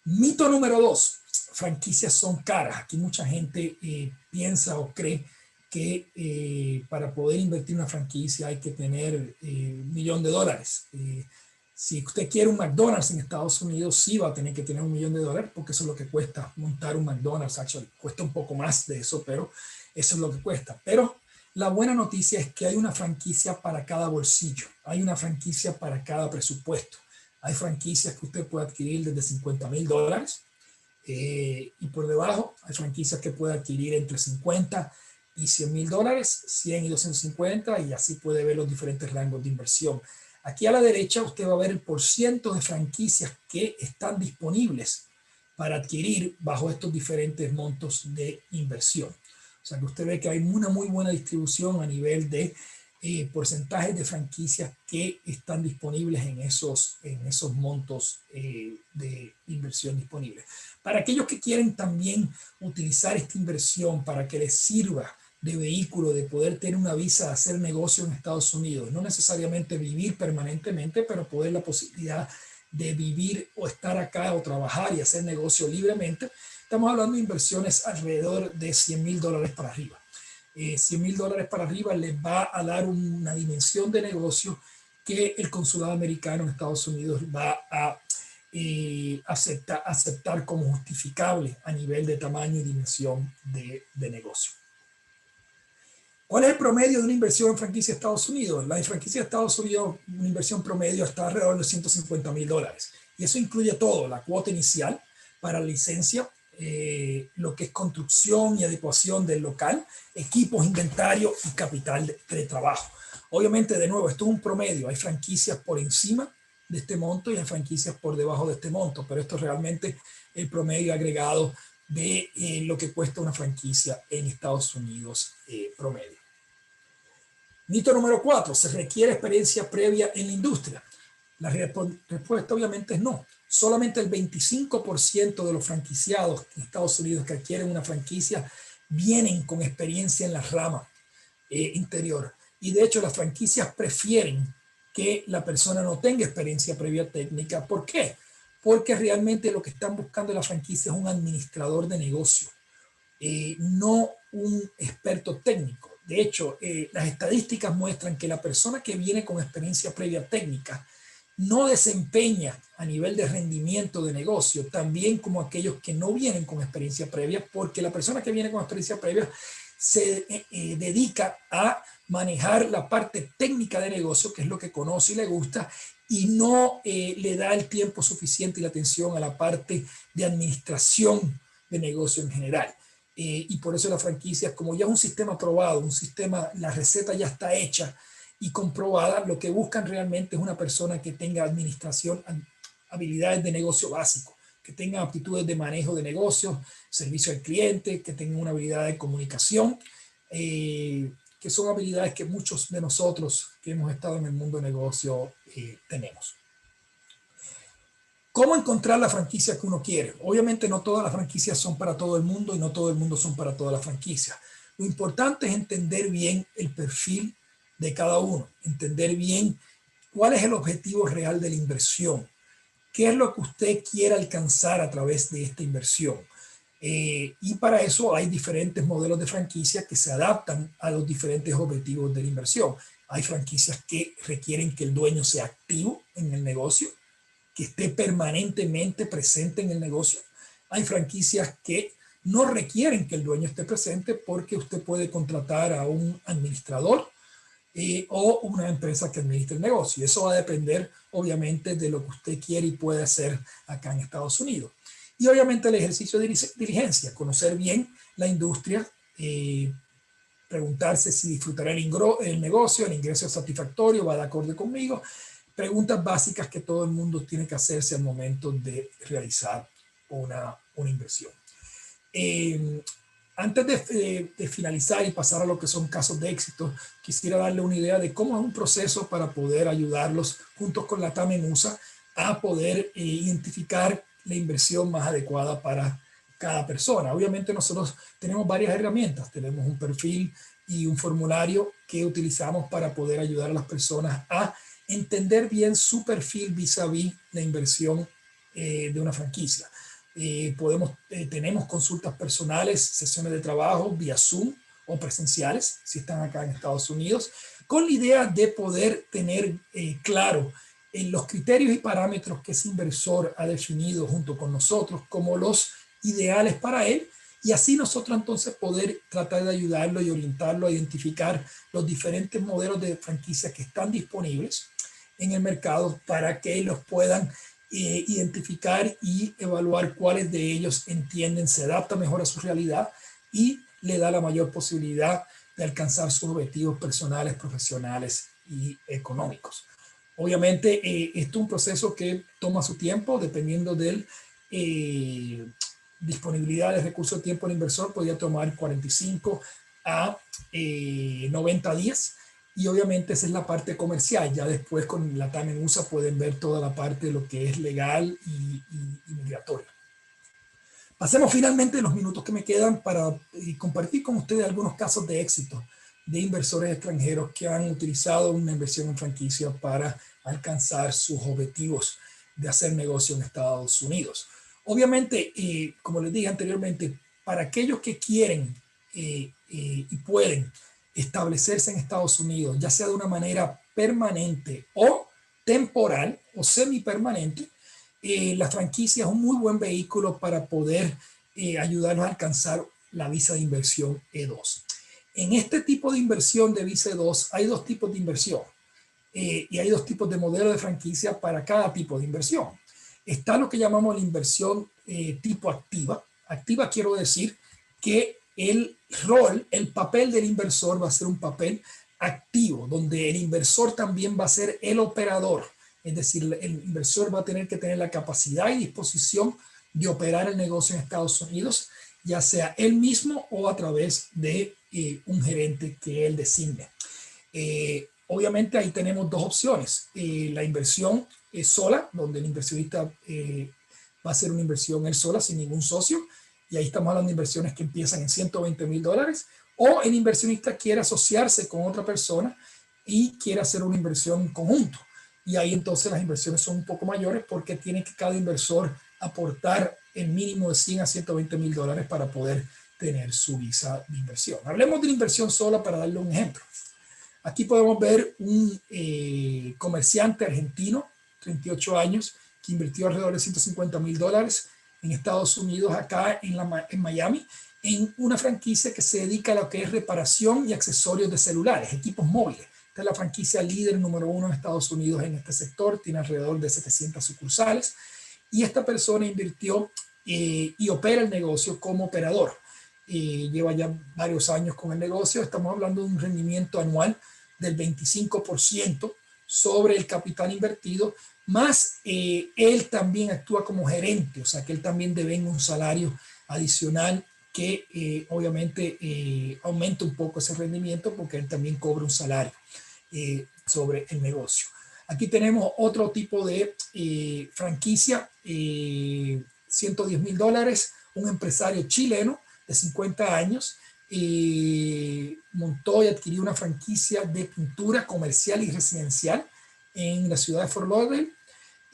Mito número 2, franquicias son caras. Aquí mucha gente piensa o cree que para poder invertir en una franquicia hay que tener $1 millón. Si usted quiere un McDonald's en Estados Unidos, sí va a tener que tener $1 millón, porque eso es lo que cuesta montar un McDonald's. Actually, cuesta un poco más de eso, pero eso es lo que cuesta. Pero la buena noticia es que hay una franquicia para cada bolsillo. Hay una franquicia para cada presupuesto. Hay franquicias que usted puede adquirir desde $50,000 y por debajo hay franquicias que puede adquirir entre $50,000 y $100,000, $100 y $250, y así puede ver los diferentes rangos de inversión. Aquí a la derecha usted va a ver el porciento de franquicias que están disponibles para adquirir bajo estos diferentes montos de inversión. O sea que usted ve que hay una muy buena distribución a nivel de porcentajes de franquicias que están disponibles en esos montos de inversión disponibles. Para aquellos que quieren también utilizar esta inversión para que les sirva de vehículo, de poder tener una visa de hacer negocio en Estados Unidos, no necesariamente vivir permanentemente, pero poder la posibilidad de vivir o estar acá o trabajar y hacer negocio libremente, estamos hablando de inversiones alrededor de $100,000 para arriba. $100,000 para arriba les va a dar una dimensión de negocio que el consulado americano en Estados Unidos va a aceptar como justificable a nivel de tamaño y dimensión de negocio. ¿Cuál es el promedio de una inversión en franquicia de Estados Unidos? La franquicia de Estados Unidos, una inversión promedio está alrededor de $150,000. Y eso incluye todo, la cuota inicial para la licencia, lo que es construcción y adecuación del local, equipos, inventario y capital de trabajo. Obviamente, de nuevo, esto es un promedio. Hay franquicias por encima de este monto y hay franquicias por debajo de este monto, pero esto es realmente el promedio agregado de lo que cuesta una franquicia en Estados Unidos promedio. Mito número 4, ¿se requiere experiencia previa en la industria? La respuesta obviamente es no. Solamente el 25% de los franquiciados en Estados Unidos que adquieren una franquicia vienen con experiencia en la rama interior. Y de hecho las franquicias prefieren que la persona no tenga experiencia previa técnica. ¿Por qué? Porque realmente lo que están buscando en la franquicia es un administrador de negocio, no un experto técnico. De hecho, las estadísticas muestran que la persona que viene con experiencia previa técnica no desempeña a nivel de rendimiento de negocio tan bien como aquellos que no vienen con experiencia previa, porque la persona que viene con experiencia previa se dedica a manejar la parte técnica de negocio, que es lo que conoce y le gusta, y no le da el tiempo suficiente y la atención a la parte de administración de negocio en general. Y por eso la franquicia, como ya es un sistema probado, un sistema, la receta ya está hecha y comprobada, lo que buscan realmente es una persona que tenga administración, habilidades de negocio básico, que tenga aptitudes de manejo de negocios, servicio al cliente, que tenga una habilidad de comunicación, que son habilidades que muchos de nosotros que hemos estado en el mundo de negocio tenemos. ¿Cómo encontrar la franquicia que uno quiere? Obviamente no todas las franquicias son para todo el mundo y no todo el mundo son para todas las franquicias. Lo importante es entender bien el perfil de cada uno, entender bien cuál es el objetivo real de la inversión, qué es lo que usted quiere alcanzar a través de esta inversión. Y para eso hay diferentes modelos de franquicia que se adaptan a los diferentes objetivos de la inversión. Hay franquicias que requieren que el dueño sea activo en el negocio, que esté permanentemente presente en el negocio. Hay franquicias que no requieren que el dueño esté presente porque usted puede contratar a un administrador o una empresa que administre el negocio. Y eso va a depender, obviamente, de lo que usted quiere y puede hacer acá en Estados Unidos. Y obviamente el ejercicio de diligencia, conocer bien la industria, preguntarse si disfrutará el negocio, el ingreso es satisfactorio, va de acuerdo conmigo. Preguntas básicas que todo el mundo tiene que hacerse al momento de realizar una inversión. Antes de finalizar y pasar a lo que son casos de éxito, quisiera darle una idea de cómo es un proceso para poder ayudarlos juntos con la TAM en USA a poder identificar la inversión más adecuada para cada persona. Obviamente nosotros tenemos varias herramientas, tenemos un perfil y un formulario que utilizamos para poder ayudar a las personas a entender bien su perfil vis-a-vis la inversión de una franquicia. Tenemos consultas personales, sesiones de trabajo vía Zoom o presenciales, si están acá en Estados Unidos, con la idea de poder tener claro los criterios y parámetros que ese inversor ha definido junto con nosotros como los ideales para él, y así nosotros entonces poder tratar de ayudarlo y orientarlo a identificar los diferentes modelos de franquicia que están disponibles en el mercado para que los puedan identificar y evaluar cuáles de ellos entienden se adapta mejor a su realidad y le da la mayor posibilidad de alcanzar sus objetivos personales, profesionales y económicos. Obviamente, esto es un proceso que toma su tiempo, dependiendo de disponibilidad de recursos de tiempo del inversor, podría tomar 45 a 90 días. Y obviamente esa es la parte comercial. Ya después con la TAM en USA pueden ver toda la parte de lo que es legal y migratoria. Pasemos finalmente los minutos que me quedan para compartir con ustedes algunos casos de éxito de inversores extranjeros que han utilizado una inversión en franquicia para alcanzar sus objetivos de hacer negocio en Estados Unidos. Obviamente, como les dije anteriormente, para aquellos que quieren y pueden establecerse en Estados Unidos, ya sea de una manera permanente o temporal o semipermanente, la franquicia es un muy buen vehículo para poder ayudarnos a alcanzar la visa de inversión E2. En este tipo de inversión de visa E2 hay dos tipos de inversión y hay dos tipos de modelo de franquicia para cada tipo de inversión. Está lo que llamamos la inversión tipo activa. Activa quiero decir que el rol, el papel del inversor va a ser un papel activo, donde el inversor también va a ser el operador. Es decir, el inversor va a tener que tener la capacidad y disposición de operar el negocio en Estados Unidos, ya sea él mismo o a través de un gerente que él designe. Obviamente ahí tenemos dos opciones. La inversión sola, donde el inversionista va a hacer una inversión él sola sin ningún socio, y ahí estamos hablando de inversiones que empiezan en $120,000, o el inversionista quiere asociarse con otra persona y quiere hacer una inversión en conjunto. Y ahí entonces las inversiones son un poco mayores porque tiene que cada inversor aportar el mínimo de $100 a $120,000 para poder tener su visa de inversión. Hablemos de la inversión sola para darle un ejemplo. Aquí podemos ver un comerciante argentino, 38 años, que invirtió alrededor de $150,000 en Estados Unidos, acá en Miami, en una franquicia que se dedica a lo que es reparación y accesorios de celulares, equipos móviles. Esta es la franquicia líder número 1 en Estados Unidos en este sector, tiene alrededor de 700 sucursales, y esta persona invirtió y opera el negocio como operador. Lleva ya varios años con el negocio. Estamos hablando de un rendimiento anual del 25% sobre el capital invertido, más él también actúa como gerente, o sea que él también devenga un salario adicional que obviamente aumenta un poco ese rendimiento porque él también cobra un salario sobre el negocio. Aquí tenemos otro tipo de franquicia, $110,000, un empresario chileno de 50 años, montó y adquirió una franquicia de pintura comercial y residencial en la ciudad de Fort Lauderdale,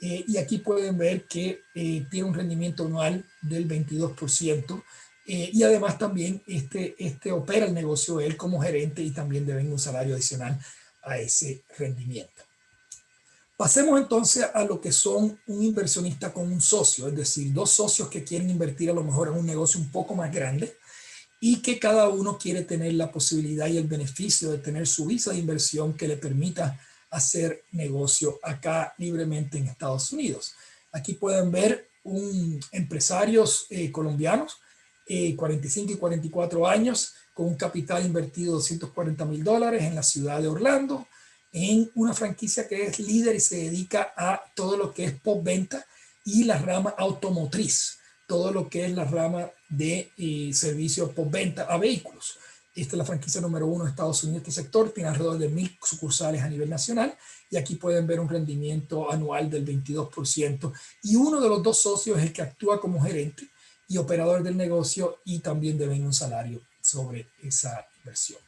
y aquí pueden ver que tiene un rendimiento anual del 22%, y además también este opera el negocio él como gerente y también debe un salario adicional a ese rendimiento. Pasemos entonces a lo que son un inversionista con un socio, es decir, dos socios que quieren invertir a lo mejor en un negocio un poco más grande y que cada uno quiere tener la posibilidad y el beneficio de tener su visa de inversión que le permita hacer negocio acá libremente en Estados Unidos. Aquí pueden ver empresarios colombianos, 45 y 44 años, con un capital invertido de $240,000 en la ciudad de Orlando, en una franquicia que es líder y se dedica a todo lo que es postventa y la rama automotriz, todo lo que es la rama de servicios postventa a vehículos. Esta es la franquicia número 1 de Estados Unidos. Este sector tiene alrededor de 1,000 sucursales a nivel nacional y aquí pueden ver un rendimiento anual del 22%, y uno de los dos socios es el que actúa como gerente y operador del negocio y también deben un salario sobre esa inversión.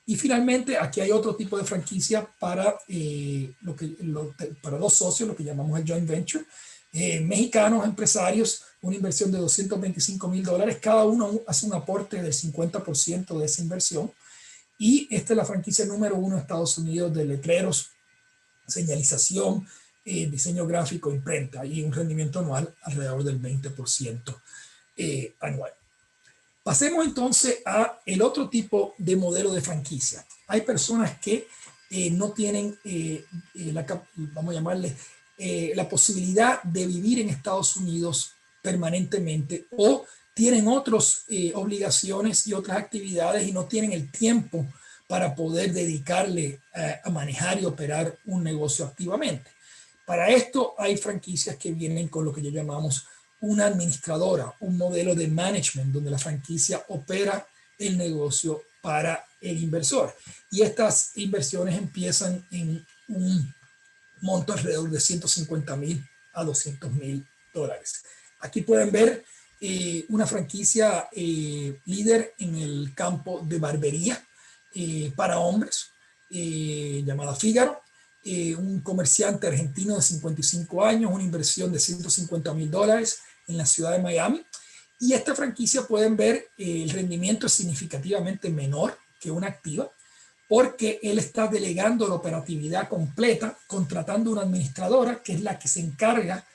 Y finalmente, aquí hay otro tipo de franquicia para, para dos socios, lo que llamamos el joint venture. Mexicanos, empresarios, una inversión de $225,000. Cada uno hace un aporte del 50% de esa inversión. Y esta es la franquicia número 1 de Estados Unidos de letreros, señalización, diseño gráfico, imprenta, y un rendimiento anual alrededor del 20% anual. Pasemos entonces a el otro tipo de modelo de franquicia. Hay personas que no tienen, vamos a llamarle, la posibilidad de vivir en Estados Unidos permanentemente, o tienen otras obligaciones y otras actividades y no tienen el tiempo para poder dedicarle a manejar y operar un negocio activamente. Para esto hay franquicias que vienen con lo que llamamos una administradora, un modelo de management donde la franquicia opera el negocio para el inversor. Y estas inversiones empiezan en un monto alrededor de $150,000 a $200,000. Aquí pueden ver una franquicia líder en el campo de barbería para hombres, llamada Fígaro. Un comerciante argentino de 55 años, una inversión de $150,000 en la ciudad de Miami. Y esta franquicia pueden ver el rendimiento es significativamente menor que una activa, porque él está delegando la operatividad completa, contratando una administradora que es la que se encarga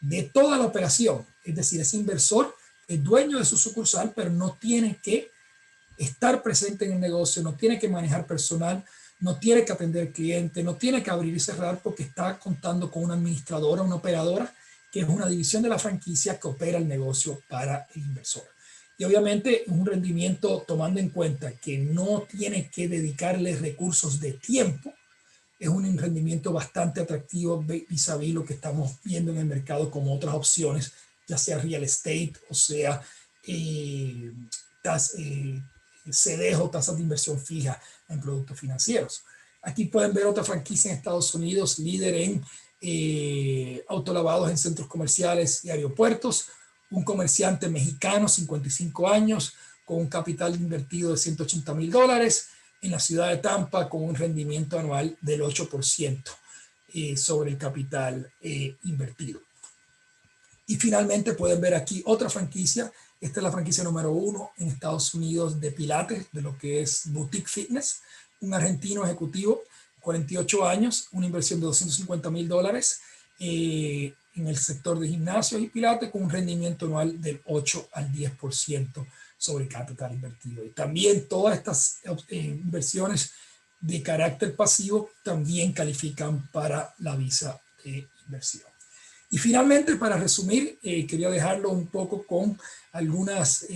de toda la operación. Es decir, ese inversor es dueño de su sucursal, pero no tiene que estar presente en el negocio, no tiene que manejar personal, no tiene que atender clientes, no tiene que abrir y cerrar, porque está contando con una administradora, una operadora, que es una división de la franquicia que opera el negocio para el inversor. Y obviamente un rendimiento, tomando en cuenta que no tiene que dedicarle recursos de tiempo, es un rendimiento bastante atractivo vis-a-vis lo que estamos viendo en el mercado como otras opciones, ya sea real estate o sea CDs o tasas de inversión fija en productos financieros. Aquí pueden ver otra franquicia en Estados Unidos, líder en autolavados en centros comerciales y aeropuertos, un comerciante mexicano, 55 años, con un capital invertido de $180,000 en la ciudad de Tampa, con un rendimiento anual del 8% sobre el capital invertido. Y finalmente pueden ver aquí otra franquicia. Esta es la franquicia número 1 en Estados Unidos de Pilates, de lo que es Boutique Fitness. Un argentino ejecutivo, 48 años, una inversión de $250,000 en el sector de gimnasio y Pilates, con un rendimiento anual del 8 al 10% sobre el capital invertido. Y también todas estas inversiones de carácter pasivo también califican para la visa de inversión. Y finalmente, para resumir, quería dejarlo un poco con algunos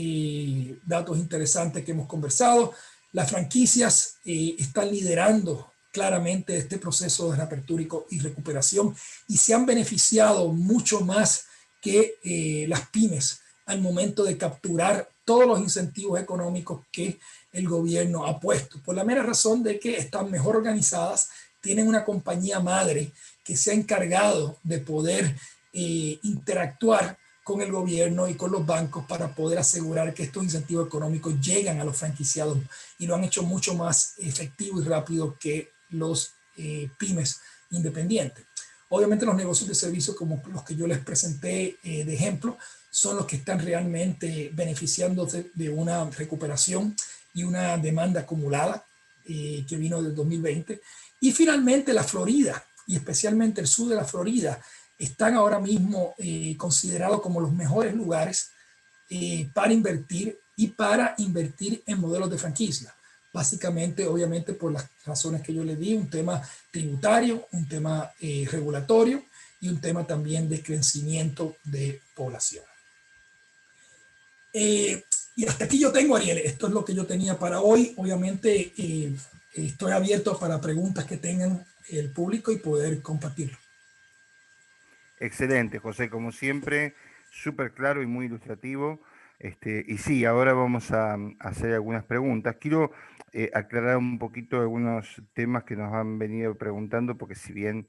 datos interesantes que hemos conversado. Las franquicias están liderando claramente este proceso de reapertura y recuperación y se han beneficiado mucho más que las pymes al momento de capturar todos los incentivos económicos que el gobierno ha puesto, por la mera razón de que están mejor organizadas, tienen una compañía madre que se ha encargado de poder interactuar con el gobierno y con los bancos para poder asegurar que estos incentivos económicos llegan a los franquiciados, y lo han hecho mucho más efectivo y rápido que los pymes independientes. Obviamente los negocios de servicio como los que yo les presenté de ejemplo son los que están realmente beneficiándose de una recuperación y una demanda acumulada que vino del 2020. Y finalmente la Florida, y especialmente el sur de la Florida, están ahora mismo considerados como los mejores lugares para invertir y para invertir en modelos de franquicia. Básicamente, obviamente, por las razones que yo les di, un tema tributario, un tema regulatorio y un tema también de crecimiento de población. Y hasta aquí yo tengo, Ariel. Esto es lo que yo tenía para hoy. Obviamente, estoy abierto para preguntas que tengan el público y poder compartirlo. Excelente, José, como siempre, súper claro y muy ilustrativo. Y sí, ahora vamos a hacer algunas preguntas. Quiero aclarar un poquito algunos temas que nos han venido preguntando, porque si bien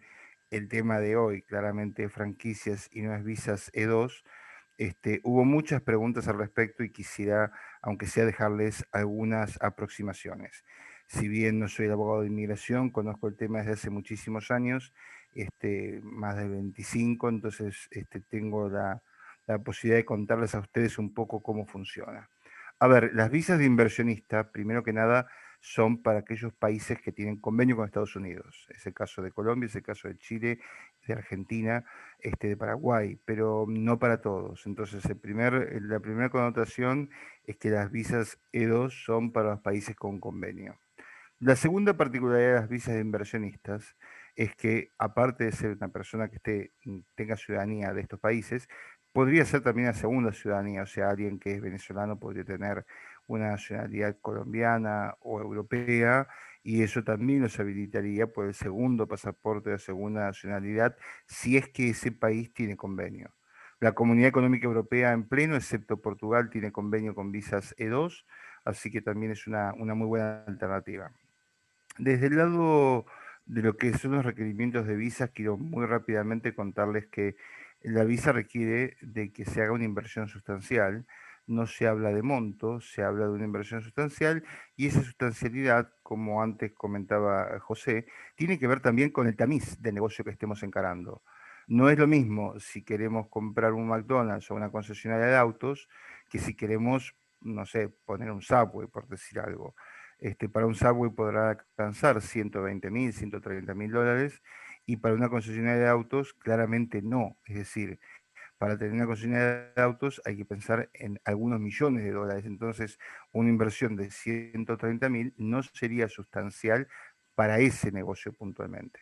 el tema de hoy claramente es franquicias y no es visas E2, hubo muchas preguntas al respecto y quisiera, aunque sea, dejarles algunas aproximaciones. Si bien no soy el abogado de inmigración, conozco el tema desde hace muchísimos años, más de 25, entonces tengo la posibilidad de contarles a ustedes un poco cómo funciona. A ver, las visas de inversionista, primero que nada, son para aquellos países que tienen convenio con Estados Unidos. Es el caso de Colombia, es el caso de Chile, de Argentina, de Paraguay, pero no para todos. Entonces, la primera connotación es que las visas E2 son para los países con convenio. La segunda particularidad de las visas de inversionistas es que, aparte de ser una persona que tenga ciudadanía de estos países, podría ser también la segunda ciudadanía, o sea, alguien que es venezolano podría tener una nacionalidad colombiana o europea, y eso también los habilitaría por el segundo pasaporte de segunda nacionalidad, si es que ese país tiene convenio. La Comunidad Económica Europea en pleno, excepto Portugal, tiene convenio con visas E2, así que también es una muy buena alternativa. Desde el lado de lo que son los requerimientos de visas, quiero muy rápidamente contarles que la visa requiere de que se haga una inversión sustancial. No se habla de monto, se habla de una inversión sustancial, y esa sustancialidad, como antes comentaba José, tiene que ver también con el tamiz de negocio que estemos encarando. No es lo mismo si queremos comprar un McDonald's o una concesionaria de autos que si queremos, no sé, poner un Subway, por decir algo. Para un Subway podrá alcanzar 120.000, $130.000, y para una concesionaria de autos claramente no. Es decir, para tener una concesionaria de autos hay que pensar en algunos millones de dólares. Entonces, una inversión de 130.000 no sería sustancial para ese negocio puntualmente.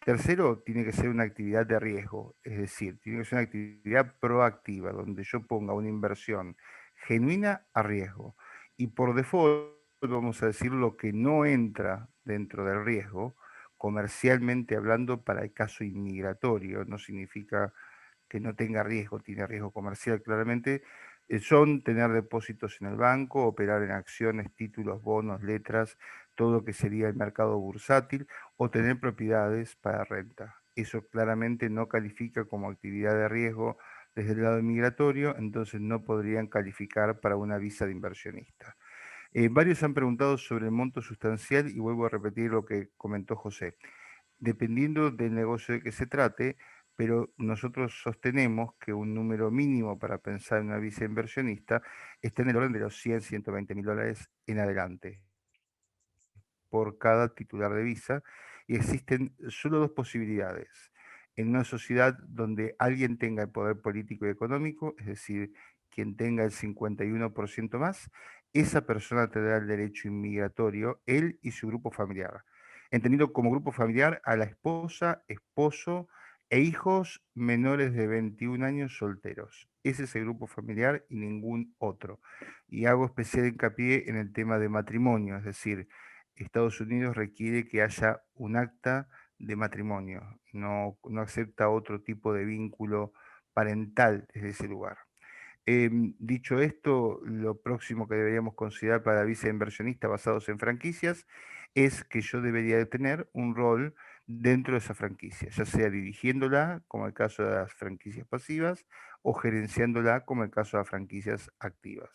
Tercero, tiene que ser una actividad de riesgo, es decir, tiene que ser una actividad proactiva, donde yo ponga una inversión genuina a riesgo. Y por default, vamos a decir lo que no entra dentro del riesgo, comercialmente hablando, para el caso inmigratorio, no significa que no tenga riesgo, tiene riesgo comercial claramente, son tener depósitos en el banco, operar en acciones, títulos, bonos, letras, todo lo que sería el mercado bursátil, o tener propiedades para renta. Eso claramente no califica como actividad de riesgo desde el lado migratorio, entonces no podrían calificar para una visa de inversionista. Varios han preguntado sobre el monto sustancial y vuelvo a repetir lo que comentó José. Dependiendo del negocio de que se trate, pero nosotros sostenemos que un número mínimo para pensar en una visa inversionista está en el orden de los 100, 120 mil dólares en adelante por cada titular de visa, y existen solo dos posibilidades. En una sociedad donde alguien tenga el poder político y económico, es decir, quien tenga el 51% más, esa persona tendrá el derecho inmigratorio, él y su grupo familiar. Entendido como grupo familiar a la esposa, esposo e hijos menores de 21 años solteros. Ese es el grupo familiar y ningún otro. Y hago especial hincapié en el tema de matrimonio, es decir, Estados Unidos requiere que haya un acta de matrimonio, no acepta otro tipo de vínculo parental desde ese lugar. Dicho esto, lo próximo que deberíamos considerar para visa inversionista basados en franquicias es que yo debería de tener un rol dentro de esa franquicia, ya sea dirigiéndola, como el caso de las franquicias pasivas, o gerenciándola, como el caso de las franquicias activas.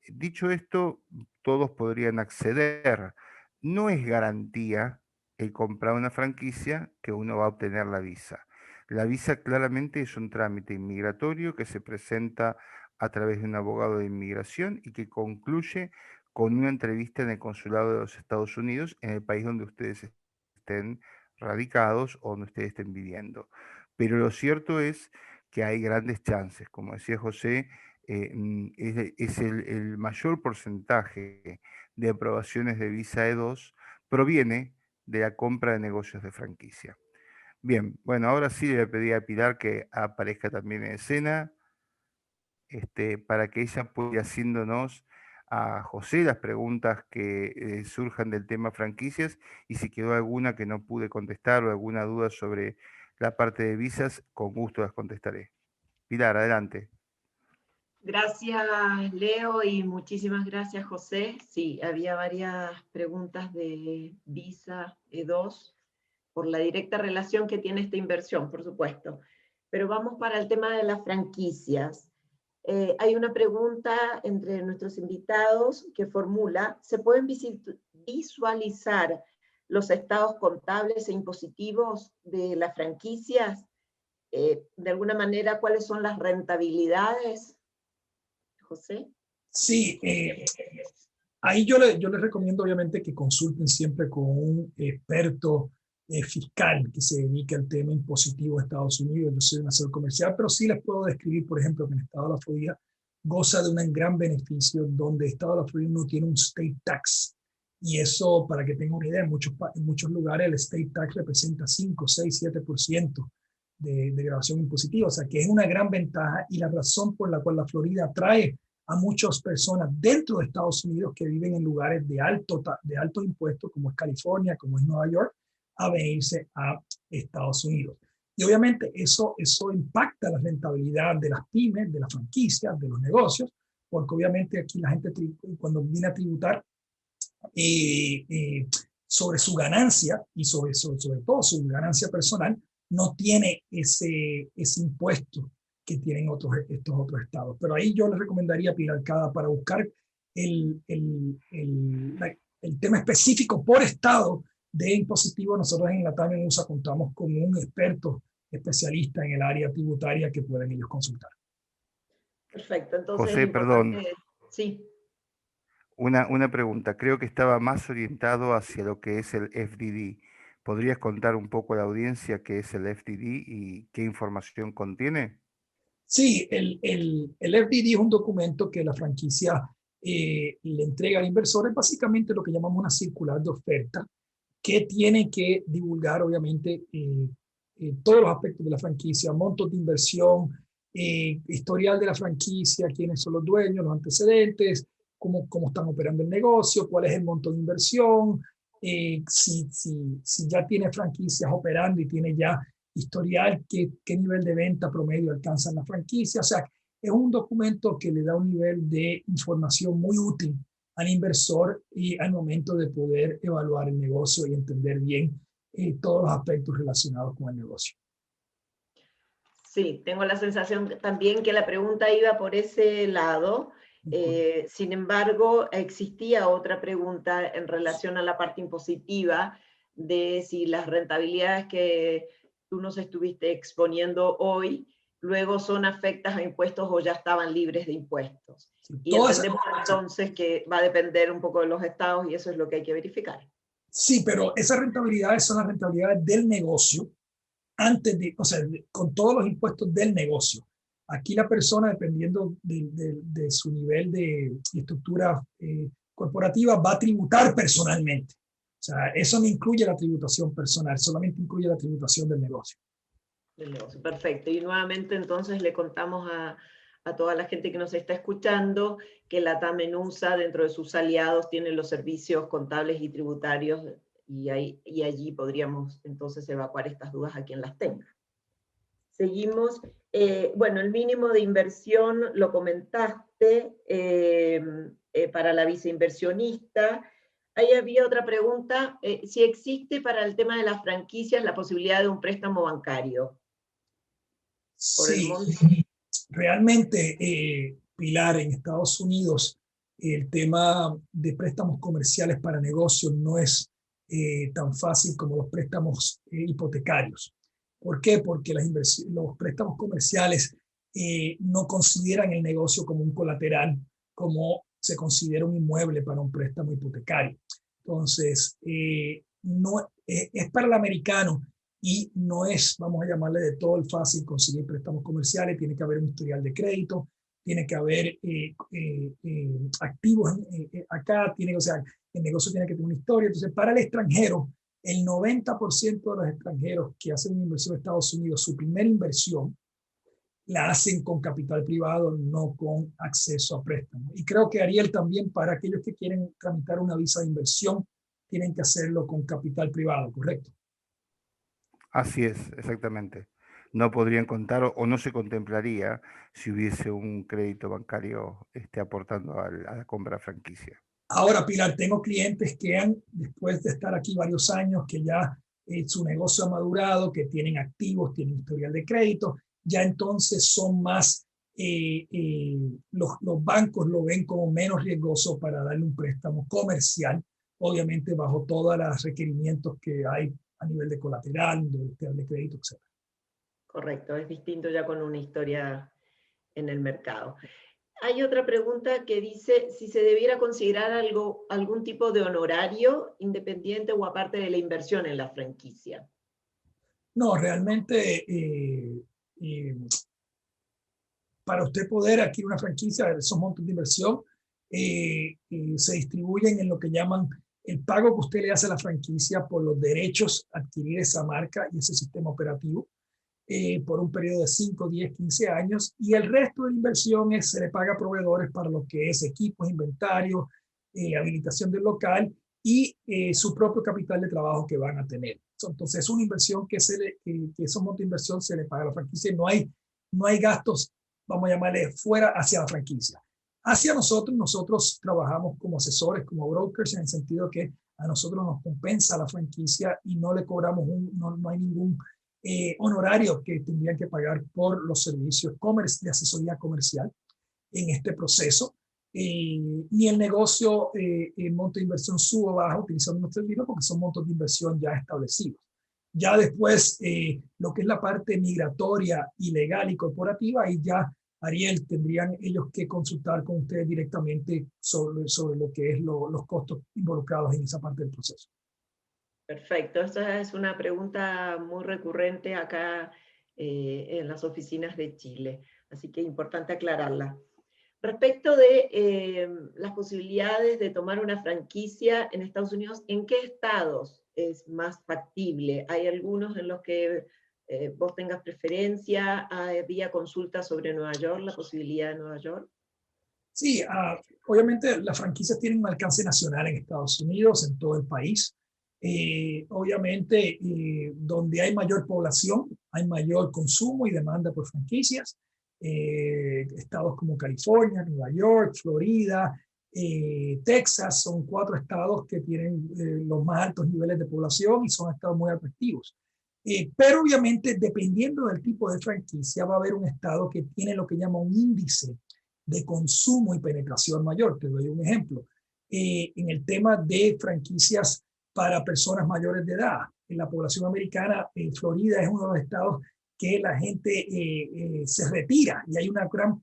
Dicho esto, todos podrían acceder. No es garantía el comprar una franquicia que uno va a obtener la visa. La visa claramente es un trámite inmigratorio que se presenta a través de un abogado de inmigración y que concluye con una entrevista en el consulado de los Estados Unidos en el país donde ustedes estén radicados o donde ustedes estén viviendo. Pero lo cierto es que hay grandes chances, como decía José, es el mayor porcentaje de aprobaciones de visa E2 proviene de la compra de negocios de franquicia. Bien, bueno, ahora sí le voy a pedir a Pilar que aparezca también en escena, para que ella pueda ir haciéndonos a José las preguntas que surjan del tema franquicias, y si quedó alguna que no pude contestar o alguna duda sobre la parte de visas, con gusto las contestaré. Pilar, adelante. Gracias, Leo, y muchísimas gracias, José. Sí, había varias preguntas de visa E2 por la directa relación que tiene esta inversión, por supuesto. Pero vamos para el tema de las franquicias. Hay una pregunta entre nuestros invitados que formula: ¿se pueden visualizar los estados contables e impositivos de las franquicias? De alguna manera, ¿cuáles son las rentabilidades? José. Sí, ahí yo les recomiendo obviamente que consulten siempre con un experto fiscal que se dedique al tema impositivo de Estados Unidos. Yo soy un asesor comercial, pero sí les puedo describir, por ejemplo, que el estado de la Florida goza de un gran beneficio donde el estado de la Florida no tiene un state tax. Y eso, para que tengan una idea, en muchos lugares el state tax representa 5, 6, 7% de grabación impositiva. O sea, que es una gran ventaja, y la razón por la cual la Florida atrae a muchas personas dentro de Estados Unidos que viven en lugares de alto impuestos, como es California, como es Nueva York, a venirse a Estados Unidos. Y obviamente eso impacta la rentabilidad de las pymes, de las franquicias, de los negocios, porque obviamente aquí la gente cuando viene a tributar sobre su ganancia y sobre todo su ganancia personal, no tiene ese impuesto que tienen estos otros estados. Pero ahí yo les recomendaría, Pilar Cada, para buscar el tema específico por estado de impositivo. Nosotros en la TAM en USA contamos con un experto especialista en el área tributaria que pueden ellos consultar. Perfecto, entonces José, es importante, perdón, sí. una pregunta. Creo que estaba más orientado hacia lo que es el FDD. ¿Podrías contar un poco a la audiencia qué es el FDD y qué información contiene? Sí, el FDD es un documento que la franquicia le entrega al inversor. Es básicamente lo que llamamos una circular de oferta, que tiene que divulgar, obviamente, todos los aspectos de la franquicia: montos de inversión, historial de la franquicia, quiénes son los dueños, los antecedentes, cómo están operando el negocio, cuál es el monto de inversión, si ya tiene franquicias operando y tiene ya historial, qué nivel de venta promedio alcanzan la franquicia. O sea, es un documento que le da un nivel de información muy útil al inversor y al momento de poder evaluar el negocio y entender bien todos los aspectos relacionados con el negocio. Sí, tengo la sensación también que la pregunta iba por ese lado. Sin embargo, existía otra pregunta en relación a la parte impositiva de si las rentabilidades que tú nos estuviste exponiendo hoy, luego son afectas a impuestos o ya estaban libres de impuestos. Sí, y entendemos entonces que va a depender un poco de los estados y eso es lo que hay que verificar. Sí, pero esas rentabilidades son las rentabilidades del negocio antes de, o sea, con todos los impuestos del negocio. Aquí la persona, dependiendo de su nivel de estructura corporativa, va a tributar personalmente. O sea, eso no incluye la tributación personal, solamente incluye la tributación del negocio. Del negocio, perfecto. Y nuevamente entonces le contamos a toda la gente que nos está escuchando que la TAM ENUSA dentro de sus aliados tiene los servicios contables y tributarios y allí podríamos entonces evacuar estas dudas a quien las tenga. Seguimos. Bueno, el mínimo de inversión lo comentaste para la viceinversionista. Ahí había otra pregunta, si existe para el tema de las franquicias la posibilidad de un préstamo bancario. Sí, realmente, Pilar, en Estados Unidos el tema de préstamos comerciales para negocios no es tan fácil como los préstamos hipotecarios. ¿Por qué? Porque los préstamos comerciales no consideran el negocio como un colateral, como se considera un inmueble para un préstamo hipotecario. Entonces, no, es para el americano y no es, vamos a llamarle de todo el fácil conseguir préstamos comerciales, tiene que haber un historial de crédito, tiene que haber activos acá, o sea, el negocio tiene que tener una historia. Entonces, para el extranjero, el 90% de los extranjeros que hacen una inversión en Estados Unidos, su primera inversión, la hacen con capital privado, no con acceso a préstamos. Y creo que Ariel también, para aquellos que quieren tramitar una visa de inversión, tienen que hacerlo con capital privado, ¿correcto? Así es, exactamente. No podrían contar o no se contemplaría si hubiese un crédito bancario aportando a la compra franquicia. Ahora, Pilar, tengo clientes que después de estar aquí varios años, que ya su negocio ha madurado, que tienen activos, tienen historial de crédito, ya entonces son más, los bancos lo ven como menos riesgoso para darle un préstamo comercial, obviamente bajo todos los requerimientos que hay a nivel de colateral, de historial de crédito, etc. Correcto, es distinto ya con una historia en el mercado. Hay otra pregunta que dice si se debiera considerar algún tipo de honorario independiente o aparte de la inversión en la franquicia. No, realmente para usted poder adquirir una franquicia, esos montos de inversión se distribuyen en lo que llaman el pago que usted le hace a la franquicia por los derechos a adquirir esa marca y ese sistema operativo por un periodo de 5, 10, 15 años, y el resto de la inversión se le paga a proveedores para lo que es equipos, inventario, habilitación del local y su propio capital de trabajo que van a tener. Entonces es una inversión que esos montos de inversión se le paga a la franquicia y no hay gastos, vamos a llamarle, fuera hacia la franquicia. Hacia nosotros trabajamos como asesores, como brokers, en el sentido que a nosotros nos compensa la franquicia y no le cobramos, no hay ningún honorario que tendrían que pagar por los servicios de asesoría comercial en este proceso. Ni el negocio, el monto de inversión sube o baja utilizando nuestro servicio porque son montos de inversión ya establecidos. Ya después, lo que es la parte migratoria y legal y corporativa, ahí ya, Ariel, tendrían ellos que consultar con ustedes directamente sobre lo que es los costos involucrados en esa parte del proceso. Perfecto, esta es una pregunta muy recurrente acá en las oficinas de Chile, así que es importante aclararla. Respecto de las posibilidades de tomar una franquicia en Estados Unidos, ¿en qué estados es más factible? ¿Hay algunos en los que vos tengas preferencia? ¿Había consulta sobre Nueva York, la posibilidad de Nueva York? Sí, obviamente las franquicias tienen un alcance nacional en Estados Unidos, en todo el país. Obviamente, donde hay mayor población, hay mayor consumo y demanda por franquicias. Estados como California, Nueva York, Florida, Texas, son 4 estados que tienen los más altos niveles de población y son estados muy atractivos. Pero obviamente, dependiendo del tipo de franquicia, va a haber un estado que tiene lo que llama un índice de consumo y penetración mayor. Te doy un ejemplo. En el tema de franquicias para personas mayores de edad, la población americana, Florida es uno de los estados que la gente se retira y hay una gran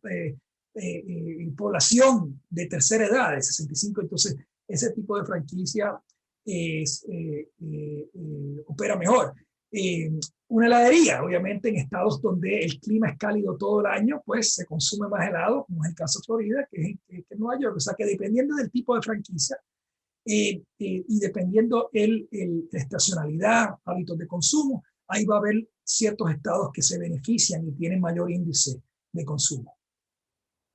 población de tercera edad, de 65, entonces ese tipo de franquicia opera mejor. Una heladería, obviamente en estados donde el clima es cálido todo el año, pues se consume más helado, como es el caso de Florida, que es Nueva York. O sea que dependiendo del tipo de franquicia y dependiendo la estacionalidad, hábitos de consumo, ahí va a haber ciertos estados que se benefician y tienen mayor índice de consumo.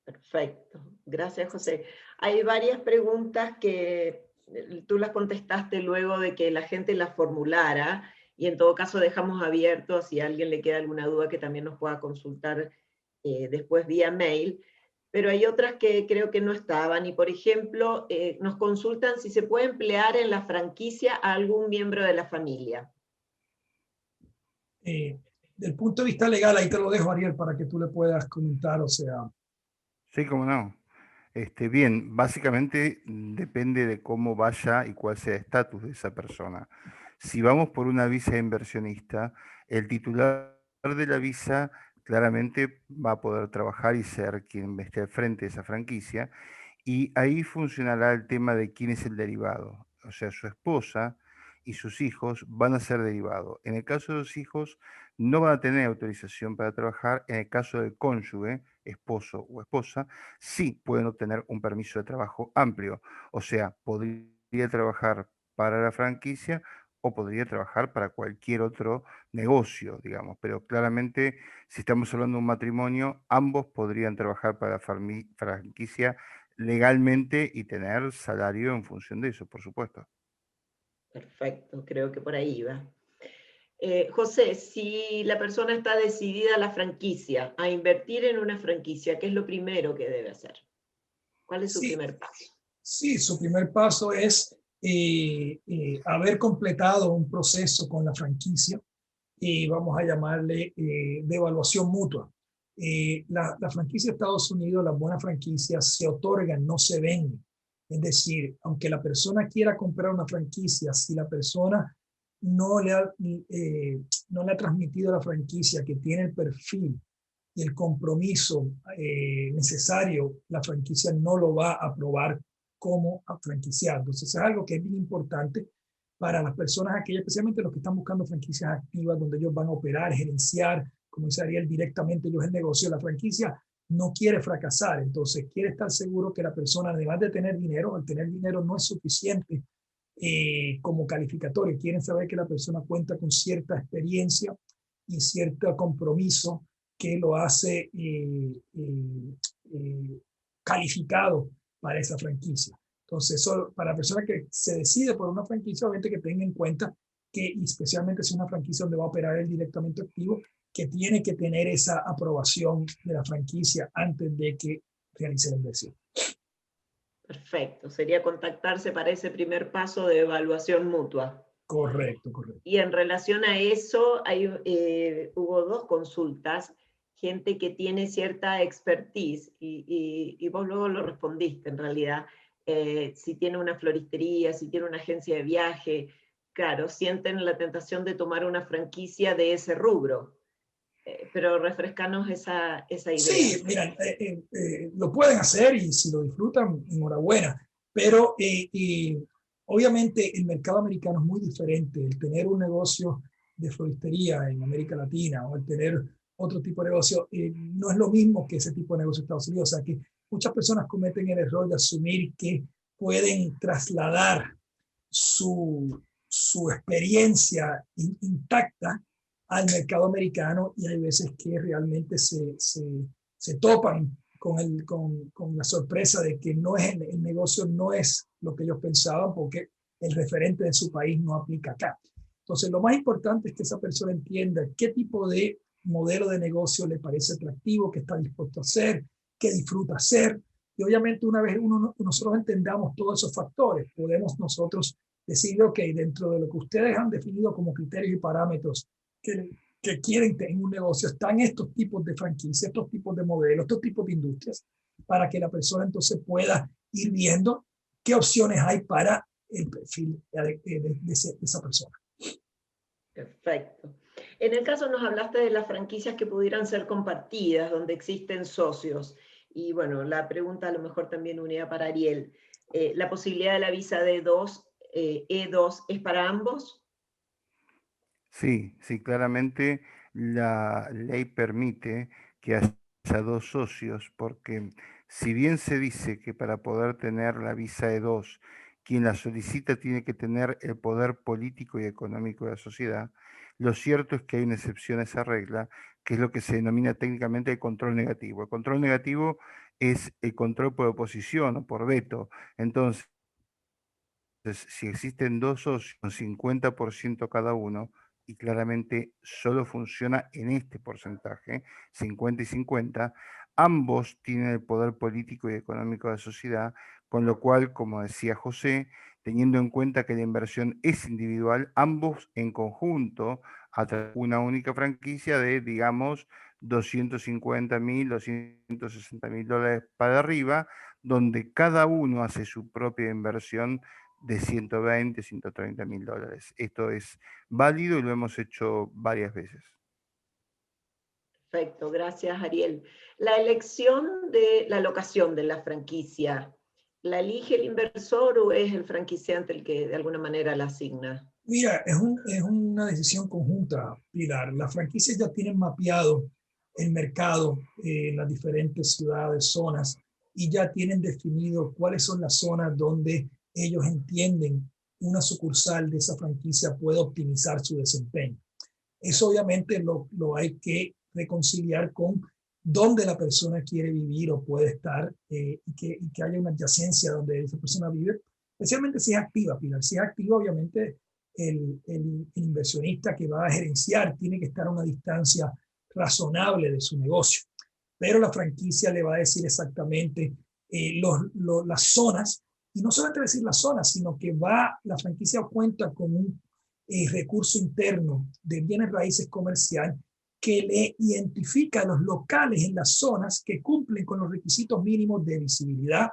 Perfecto, gracias José. Hay varias preguntas que tú las contestaste luego de que la gente las formulara, y en todo caso dejamos abierto si a alguien le queda alguna duda que también nos pueda consultar después vía mail, pero hay otras que creo que no estaban, y por ejemplo nos consultan si se puede emplear en la franquicia a algún miembro de la familia. Del punto de vista legal, ahí te lo dejo, Ariel, para que tú le puedas comentar, o sea... Sí, cómo no. Bien, básicamente depende de cómo vaya y cuál sea el estatus de esa persona. Si vamos por una visa de inversionista, el titular de la visa claramente va a poder trabajar y ser quien esté al frente de esa franquicia, y ahí funcionará el tema de quién es el derivado. O sea, su esposa y sus hijos van a ser derivados. En el caso de los hijos, no van a tener autorización para trabajar. En el caso del cónyuge, esposo o esposa, sí pueden obtener un permiso de trabajo amplio. O sea, podría trabajar para la franquicia o podría trabajar para cualquier otro negocio, digamos. Pero claramente, si estamos hablando de un matrimonio, ambos podrían trabajar para la franquicia legalmente y tener salario en función de eso, por supuesto. Perfecto, creo que por ahí va. José, si la persona está decidida a la franquicia, a invertir en una franquicia, ¿qué es lo primero que debe hacer? ¿Cuál es su primer paso? Sí, su primer paso es haber completado un proceso con la franquicia, y vamos a llamarle de evaluación mutua. La franquicia de Estados Unidos, las buenas franquicias se otorgan, no se venden. Es decir, aunque la persona quiera comprar una franquicia, si la persona no le ha transmitido a la franquicia que tiene el perfil y el compromiso necesario, la franquicia no lo va a aprobar como franquiciado. Entonces es algo que es bien importante para las personas aquellas, especialmente los que están buscando franquicias activas, donde ellos van a operar, gerenciar, como dice Ariel, directamente ellos el negocio. La franquicia no quiere fracasar, entonces quiere estar seguro que la persona, además de tener dinero, al tener dinero no es suficiente como calificatorio. Quieren saber que la persona cuenta con cierta experiencia y cierto compromiso que lo hace calificado para esa franquicia. Entonces, eso, para la persona que se decide por una franquicia, obviamente que tenga en cuenta que, especialmente si es una franquicia donde va a operar el directamente activo, que tiene que tener esa aprobación de la franquicia antes de que realice la inversión. Perfecto, sería contactarse para ese primer paso de evaluación mutua. Correcto, correcto. Y en relación a eso, hubo dos consultas, gente que tiene cierta expertise, y vos luego lo respondiste en realidad, si tiene una floristería, si tiene una agencia de viaje, claro, sienten la tentación de tomar una franquicia de ese rubro. Pero refrescanos esa idea. Sí, mira, lo pueden hacer y si lo disfrutan, enhorabuena. Pero obviamente el mercado americano es muy diferente. El tener un negocio de floristería en América Latina o el tener otro tipo de negocio no es lo mismo que ese tipo de negocio en Estados Unidos. O sea que muchas personas cometen el error de asumir que pueden trasladar su experiencia intacta al mercado americano, y hay veces que realmente se topan con la sorpresa de que no es el negocio no es lo que ellos pensaban, porque el referente de su país no aplica acá. Entonces, lo más importante es que esa persona entienda qué tipo de modelo de negocio le parece atractivo, qué está dispuesto a hacer, qué disfruta hacer. Y obviamente una vez nosotros entendamos todos esos factores, podemos nosotros decir, ok, dentro de lo que ustedes han definido como criterios y parámetros que quieren en un negocio, están estos tipos de franquicias, estos tipos de modelos, estos tipos de industrias, para que la persona entonces pueda ir viendo qué opciones hay para el perfil de esa persona. Perfecto. En el caso nos hablaste de las franquicias que pudieran ser compartidas, donde existen socios. Y bueno, la pregunta a lo mejor también unida para Ariel. ¿La posibilidad de la visa D2, E2 es para ambos? Sí, sí, claramente la ley permite que haya dos socios, porque si bien se dice que para poder tener la visa E2, quien la solicita tiene que tener el poder político y económico de la sociedad, lo cierto es que hay una excepción a esa regla, que es lo que se denomina técnicamente el control negativo. El control negativo es el control por oposición o por veto. Entonces, si existen dos socios con 50% cada uno, y claramente solo funciona en este porcentaje, 50 y 50, ambos tienen el poder político y económico de la sociedad, con lo cual, como decía José, teniendo en cuenta que la inversión es individual, ambos en conjunto, a través de una única franquicia de, digamos, 250.000, $260.000 para arriba, donde cada uno hace su propia inversión de 120, $130.000. Esto es válido y lo hemos hecho varias veces. Perfecto, gracias Ariel. La elección de la locación de la franquicia, ¿la elige el inversor o es el franquiciante el que de alguna manera la asigna? Mira, es una decisión conjunta, Pilar. Las franquicias ya tienen mapeado el mercado en las diferentes ciudades, zonas, y ya tienen definido cuáles son las zonas donde ellos entienden una sucursal de esa franquicia puede optimizar su desempeño. Eso obviamente lo hay que reconciliar con dónde la persona quiere vivir o puede estar y que haya una adyacencia donde esa persona vive, especialmente si es activa, Pilar. Si es activa, obviamente el inversionista que va a gerenciar tiene que estar a una distancia razonable de su negocio. Pero la franquicia le va a decir exactamente las zonas, y no solamente decir las zonas, sino que la franquicia cuenta con un recurso interno de bienes raíces comercial que le identifica a los locales en las zonas que cumplen con los requisitos mínimos de visibilidad,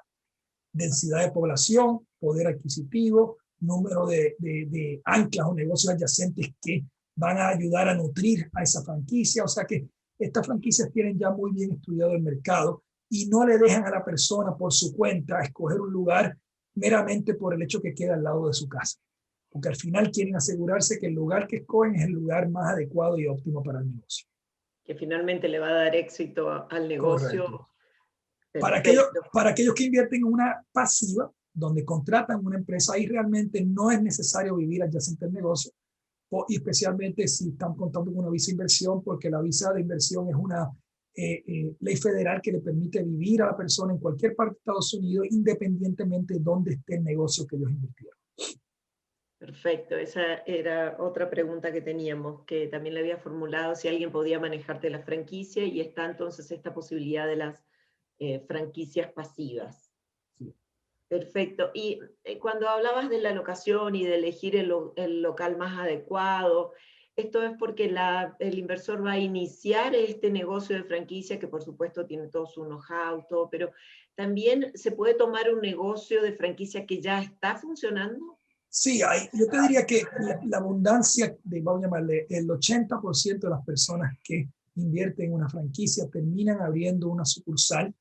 densidad de población, poder adquisitivo, número de anclas o negocios adyacentes que van a ayudar a nutrir a esa franquicia. O sea que estas franquicias tienen ya muy bien estudiado el mercado y no le dejan a la persona por su cuenta escoger un lugar meramente por el hecho que queda al lado de su casa. Porque al final quieren asegurarse que el lugar que escogen es el lugar más adecuado y óptimo para el negocio. Que finalmente le va a dar éxito al negocio. Correcto. Perfecto. Para aquellos que invierten en una pasiva, donde contratan una empresa, ahí realmente no es necesario vivir adyacente al negocio, y especialmente si están contando con una visa de inversión, porque la visa de inversión es una ley federal que le permite vivir a la persona en cualquier parte de Estados Unidos, independientemente de dónde esté el negocio que ellos invirtieron. Perfecto, esa era otra pregunta que teníamos, que también le había formulado, si alguien podía manejarte la franquicia, y está entonces esta posibilidad de las franquicias pasivas. Sí. Perfecto. Y cuando hablabas de la locación y de elegir el local más adecuado, esto es porque el inversor va a iniciar este negocio de franquicia, que por supuesto tiene todo su know-how, todo, pero también se puede tomar un negocio de franquicia que ya está funcionando. Sí, yo te diría que la abundancia, vamos a llamarle, el 80% de las personas que invierten en una franquicia terminan abriendo una sucursal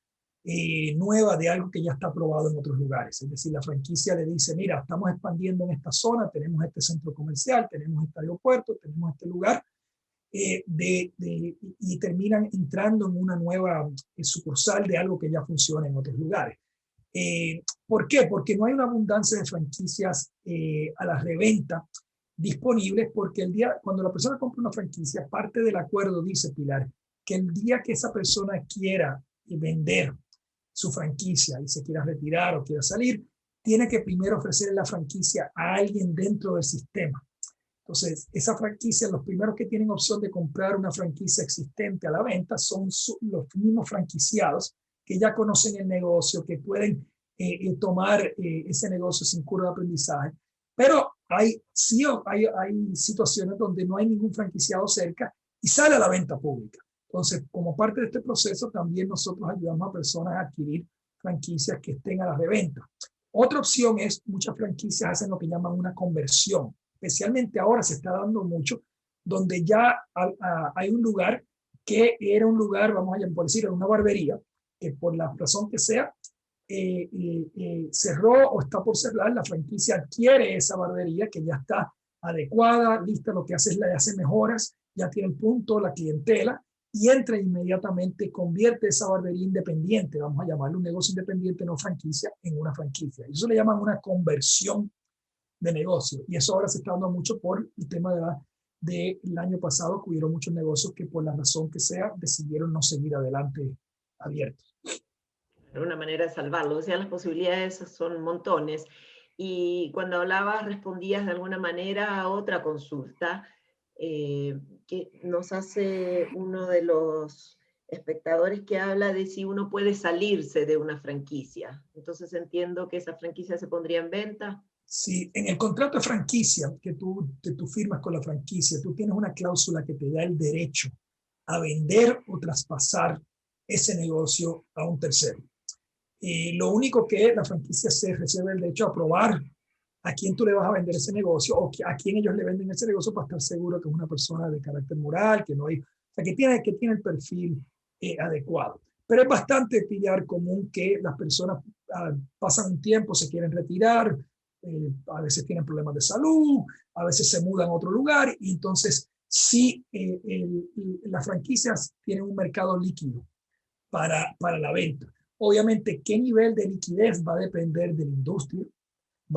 nueva de algo que ya está aprobado en otros lugares. Es decir, la franquicia le dice, mira, estamos expandiendo en esta zona, tenemos este centro comercial, tenemos este aeropuerto, tenemos este lugar, y terminan entrando en una nueva sucursal de algo que ya funciona en otros lugares. ¿Por qué? Porque no hay una abundancia de franquicias a la reventa disponibles, porque cuando la persona compra una franquicia, parte del acuerdo dice, Pilar, que el día que esa persona quiera vender su franquicia y se quiera retirar o quiera salir, tiene que primero ofrecer la franquicia a alguien dentro del sistema. Entonces, esa franquicia, los primeros que tienen opción de comprar una franquicia existente a la venta son los mismos franquiciados que ya conocen el negocio, que pueden tomar ese negocio sin curva de aprendizaje. Pero hay situaciones donde no hay ningún franquiciado cerca y sale a la venta pública. Entonces, como parte de este proceso, también nosotros ayudamos a personas a adquirir franquicias que estén a la reventa. Otra opción es, muchas franquicias hacen lo que llaman una conversión. Especialmente ahora se está dando mucho donde ya hay un lugar que era un lugar, vamos a por decir, una barbería, que por la razón que sea, cerró o está por cerrar. La franquicia adquiere esa barbería que ya está adecuada, lista, lo que hace es le hace mejoras, ya tiene el punto, la clientela, y entra inmediatamente, convierte esa barbería independiente, vamos a llamarlo un negocio independiente, no franquicia, en una franquicia. Eso le llaman una conversión de negocio, y eso ahora se está dando mucho por el tema del año pasado, que hubieron muchos negocios que por la razón que sea decidieron no seguir adelante abiertos. Una manera de salvarlo, o sea, las posibilidades son montones. Y cuando hablabas, respondías de alguna manera a otra consulta que nos hace uno de los espectadores, que habla de si uno puede salirse de una franquicia. Entonces entiendo que esa franquicia se pondría en venta. Si en el contrato de franquicia que tú firmas con la franquicia, tú tienes una cláusula que te da el derecho a vender o traspasar ese negocio a un tercero. Lo único que la franquicia se reserva el derecho a aprobar a quién tú le vas a vender ese negocio o a quién ellos le venden ese negocio, para estar seguro que es una persona de carácter moral, que no hay, o sea, que tiene el perfil adecuado. Pero es bastante común que las personas pasan un tiempo, se quieren retirar, a veces tienen problemas de salud, a veces se mudan a otro lugar, y entonces sí, las franquicias tienen un mercado líquido para la venta. Obviamente, qué nivel de liquidez va a depender de la industria,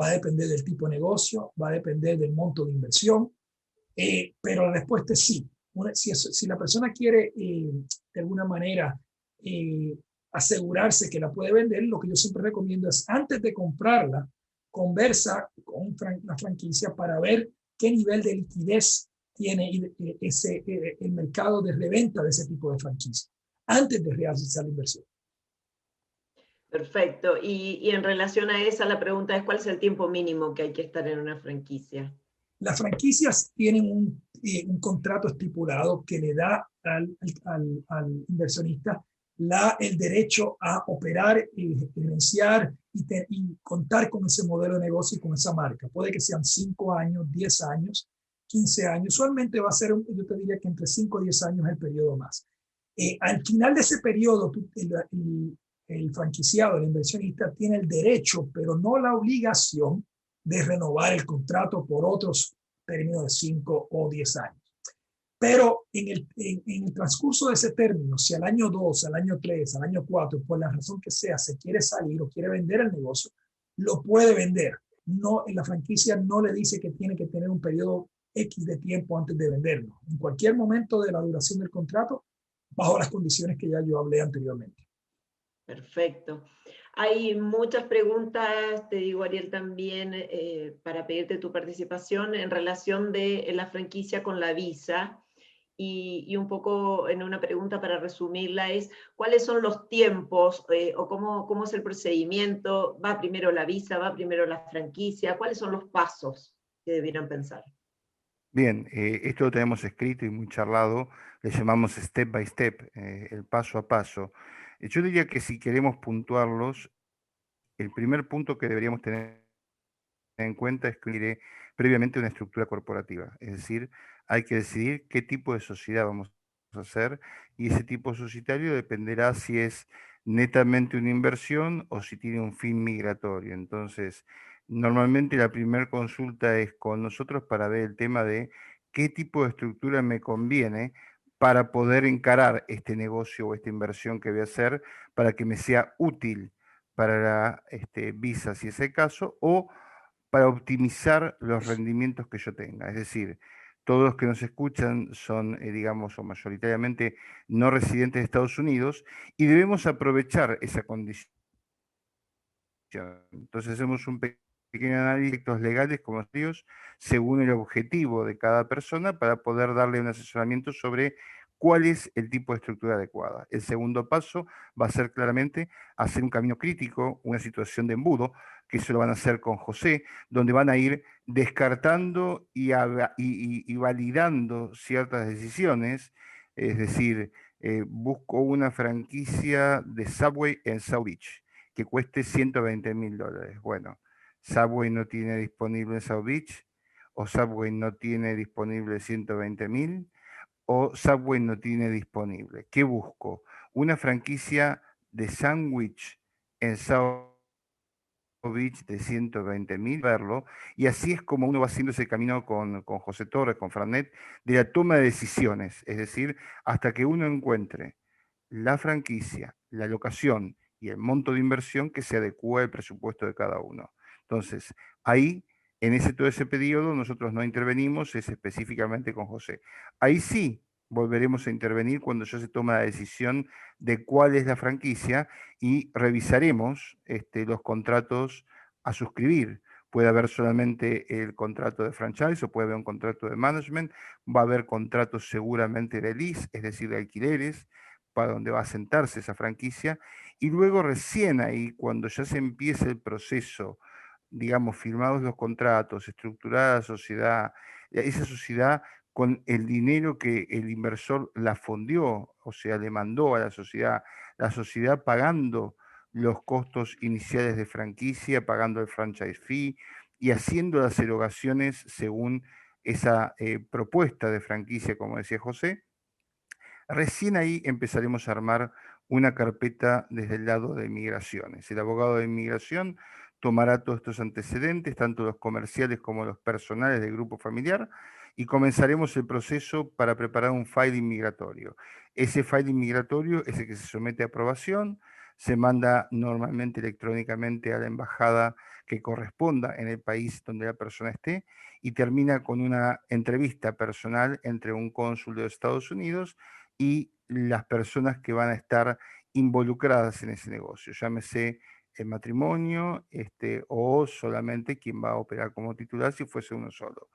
va a depender del tipo de negocio, va a depender del monto de inversión, pero la respuesta es sí. Si la persona quiere de alguna manera asegurarse que la puede vender, lo que yo siempre recomiendo es, antes de comprarla, conversa con la franquicia para ver qué nivel de liquidez tiene el mercado de reventa de ese tipo de franquicia, antes de realizar la inversión. Perfecto. Y en relación a esa, la pregunta es, ¿cuál es el tiempo mínimo que hay que estar en una franquicia? Las franquicias tienen un contrato estipulado que le da al inversionista el derecho a operar, gerenciar y contar con ese modelo de negocio y con esa marca. Puede que sean 5 años, 10 años, 15 años. Usualmente va a ser, yo te diría que entre 5 y 10 años es el periodo más. Al final de ese periodo, el franquiciado, el inversionista, tiene el derecho, pero no la obligación, de renovar el contrato por otros términos de 5 o 10 años. Pero en el transcurso de ese término, si al año 2, al año 3, al año 4, por la razón que sea, se quiere salir o quiere vender el negocio, lo puede vender. No, en la franquicia no le dice que tiene que tener un periodo X de tiempo antes de venderlo. En cualquier momento de la duración del contrato, bajo las condiciones que ya yo hablé anteriormente. Perfecto. Hay muchas preguntas, te digo, Ariel, también para pedirte tu participación en relación de la franquicia con la visa, y un poco en una pregunta para resumirla es, ¿cuáles son los tiempos o cómo es el procedimiento? ¿Va primero la visa, va primero la franquicia? ¿Cuáles son los pasos que debieran pensar? Bien, esto lo tenemos escrito y muy charlado, le llamamos step by step, el paso a paso. Yo diría que si queremos puntuarlos, el primer punto que deberíamos tener en cuenta es que requiere previamente una estructura corporativa, es decir, hay que decidir qué tipo de sociedad vamos a hacer, y ese tipo societario dependerá si es netamente una inversión o si tiene un fin migratorio. Entonces, normalmente la primera consulta es con nosotros para ver el tema de qué tipo de estructura me conviene para poder encarar este negocio o esta inversión que voy a hacer, para que me sea útil para la visa, si es el caso, o para optimizar los rendimientos que yo tenga. Es decir, todos los que nos escuchan son, digamos, o mayoritariamente no residentes de Estados Unidos, y debemos aprovechar esa condición. Entonces hacemos un pequeño análisis de efectos legales como ellos, según el objetivo de cada persona, para poder darle un asesoramiento sobre cuál es el tipo de estructura adecuada. El segundo paso va a ser claramente hacer un camino crítico, una situación de embudo, que eso lo van a hacer con José, donde van a ir descartando y validando ciertas decisiones. Es decir, busco una franquicia de Subway en South Beach que cueste $120.000. Bueno, Subway no tiene disponible en South Beach, o Subway no tiene disponible 120.000, o Subway no tiene disponible. ¿Qué busco? Una franquicia de sándwich en South Beach de 120.000, verlo, y así es como uno va haciendo ese camino con José Torres, con Franet, de la toma de decisiones, es decir, hasta que uno encuentre la franquicia, la locación y el monto de inversión que se adecue al presupuesto de cada uno. Entonces, ahí, en todo ese periodo, nosotros no intervenimos, es específicamente con José. Ahí sí volveremos a intervenir cuando ya se toma la decisión de cuál es la franquicia y revisaremos los contratos a suscribir. Puede haber solamente el contrato de franchise o puede haber un contrato de management, va a haber contratos seguramente de lease, es decir, de alquileres, para donde va a sentarse esa franquicia, y luego recién ahí, cuando ya se empiece el proceso, digamos, firmados los contratos, estructurada la sociedad, esa sociedad con el dinero que el inversor la fondió, o sea, le mandó a la sociedad pagando los costos iniciales de franquicia, pagando el franchise fee y haciendo las erogaciones según esa propuesta de franquicia, como decía José. Recién ahí empezaremos a armar una carpeta desde el lado de migraciones. El abogado de inmigración tomará todos estos antecedentes, tanto los comerciales como los personales del grupo familiar, y comenzaremos el proceso para preparar un filing migratorio. Ese filing migratorio es el que se somete a aprobación, se manda normalmente electrónicamente a la embajada que corresponda en el país donde la persona esté y termina con una entrevista personal entre un cónsul de Estados Unidos y las personas que van a estar involucradas en ese negocio, llámese el matrimonio o solamente quien va a operar como titular si fuese uno solo.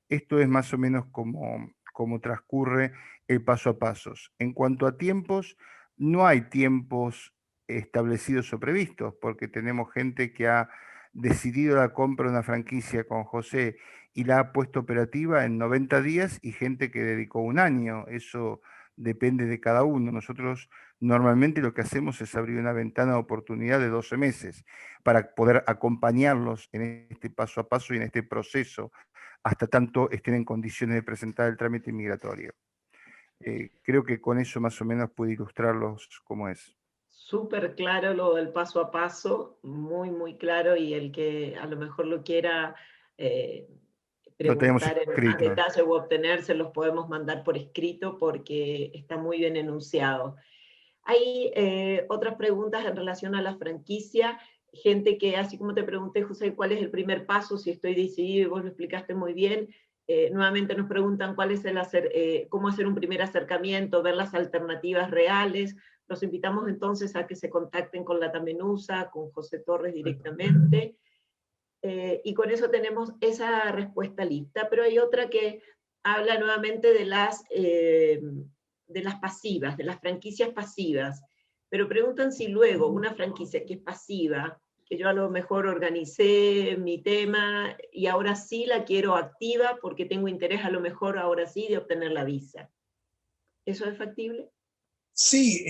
Esto es más o menos como transcurre el paso a pasos. En cuanto a tiempos, no hay tiempos establecidos o previstos, porque tenemos gente que ha decidido la compra de una franquicia con José y la ha puesto operativa en 90 días y gente que dedicó un año. Eso depende de cada uno. Nosotros normalmente lo que hacemos es abrir una ventana de oportunidad de 12 meses para poder acompañarlos en este paso a paso y en este proceso hasta tanto estén en condiciones de presentar el trámite migratorio. Creo que con eso más o menos puede ilustrarlos cómo es. Súper claro lo del paso a paso, muy, muy claro, y el que a lo mejor lo quiera Lo tenemos preguntar en más escrito. detalle o obtener, se los podemos mandar por escrito porque está muy bien enunciado. Hay otras preguntas en relación a la franquicia, gente que, así como te pregunté, José, ¿cuál es el primer paso? Si estoy decidido, y vos lo explicaste muy bien, nuevamente nos preguntan cuál es cómo hacer un primer acercamiento, ver las alternativas reales. Los invitamos entonces a que se contacten con la TAM ENUSA, con José Torres directamente, y con eso tenemos esa respuesta lista. Pero hay otra que habla nuevamente de las pasivas, de las franquicias pasivas, pero preguntan si luego una franquicia que es pasiva, que yo a lo mejor organicé mi tema y ahora sí la quiero activa porque tengo interés a lo mejor ahora sí de obtener la visa. ¿Eso es factible? Sí,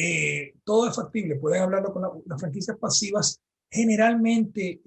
todo es factible. Pueden hablarlo con las franquicias pasivas. Generalmente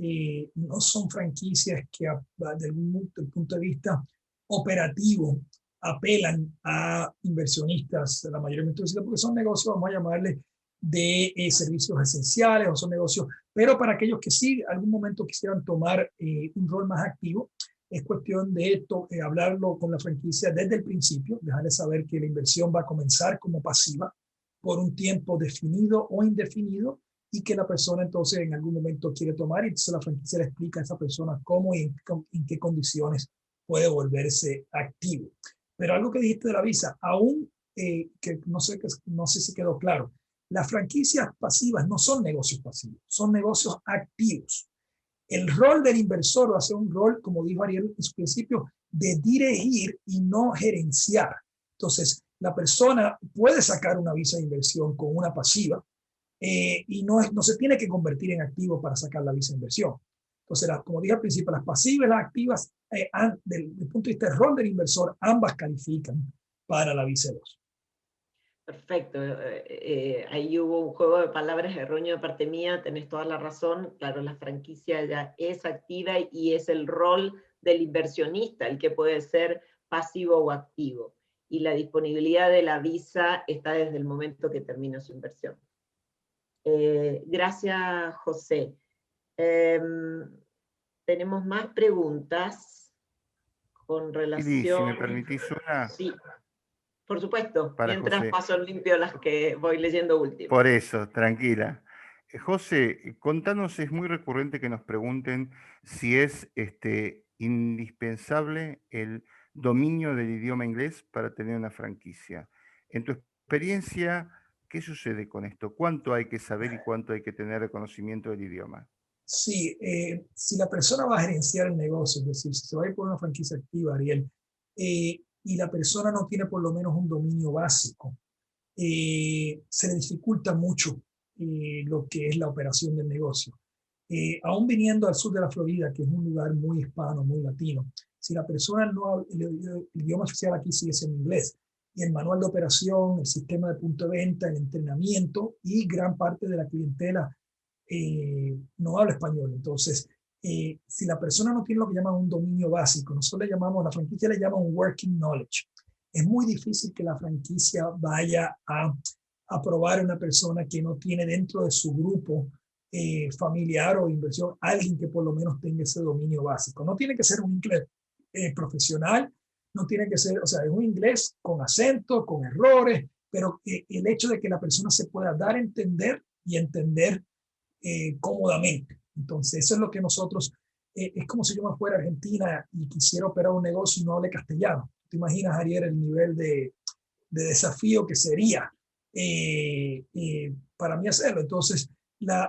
no son franquicias que desde el punto de vista operativo apelan a inversionistas, la mayoría de inversionistas, porque son negocios, vamos a llamarle, de servicios esenciales o son negocios, pero para aquellos que sí algún momento quisieran tomar un rol más activo, es cuestión de hablarlo con la franquicia desde el principio, dejarles saber que la inversión va a comenzar como pasiva por un tiempo definido o indefinido y que la persona entonces en algún momento quiere tomar y entonces la franquicia le explica a esa persona cómo y en qué condiciones puede volverse activo. Pero algo que dijiste de la visa, aún que no sé si quedó claro, las franquicias pasivas no son negocios pasivos, son negocios activos. El rol del inversor va a ser un rol, como dijo Ariel en su principio, de dirigir y no gerenciar. Entonces, la persona puede sacar una visa de inversión con una pasiva y no se tiene que convertir en activo para sacar la visa de inversión. Entonces, como dije al principio, las pasivas y las activas, desde el punto de vista del rol del inversor, ambas califican para la visa 2. Perfecto. Ahí hubo un juego de palabras erróneo de parte mía, tenés toda la razón. Claro, la franquicia ya es activa y es el rol del inversionista, el que puede ser pasivo o activo. Y la disponibilidad de la visa está desde el momento que termina su inversión. Gracias, José. Tenemos más preguntas con relación... Y si me permitís una... Sí. Por supuesto, Para mientras José. paso limpio las que voy leyendo último. Por eso, tranquila. José, contanos, es muy recurrente que nos pregunten si es indispensable el dominio del idioma inglés para tener una franquicia. En tu experiencia, ¿qué sucede con esto? ¿Cuánto hay que saber y cuánto hay que tener de conocimiento del idioma? Sí, si la persona va a gerenciar el negocio, es decir, si se va a ir por una franquicia activa, Ariel, y la persona no tiene por lo menos un dominio básico, se le dificulta mucho lo que es la operación del negocio. Aún viniendo al sur de la Florida, que es un lugar muy hispano, muy latino, si la persona no habla, el idioma oficial aquí sigue siendo inglés, y el manual de operación, el sistema de punto de venta, el entrenamiento y gran parte de la clientela no habla español. Entonces, si la persona no tiene lo que llaman un dominio básico, nosotros le llamamos, la franquicia le llama un working knowledge. Es muy difícil que la franquicia vaya a aprobar a una persona que no tiene dentro de su grupo familiar o inversión alguien que por lo menos tenga ese dominio básico. No tiene que ser un inglés profesional, no tiene que ser, o sea, es un inglés con acento, con errores, pero el hecho de que la persona se pueda dar a entender y entender cómodamente. Entonces, eso es lo que nosotros, es como si yo me fuera a Argentina y quisiera operar un negocio y no hable castellano. ¿Te imaginas, Ariel, el nivel de desafío que sería para mí hacerlo? Entonces,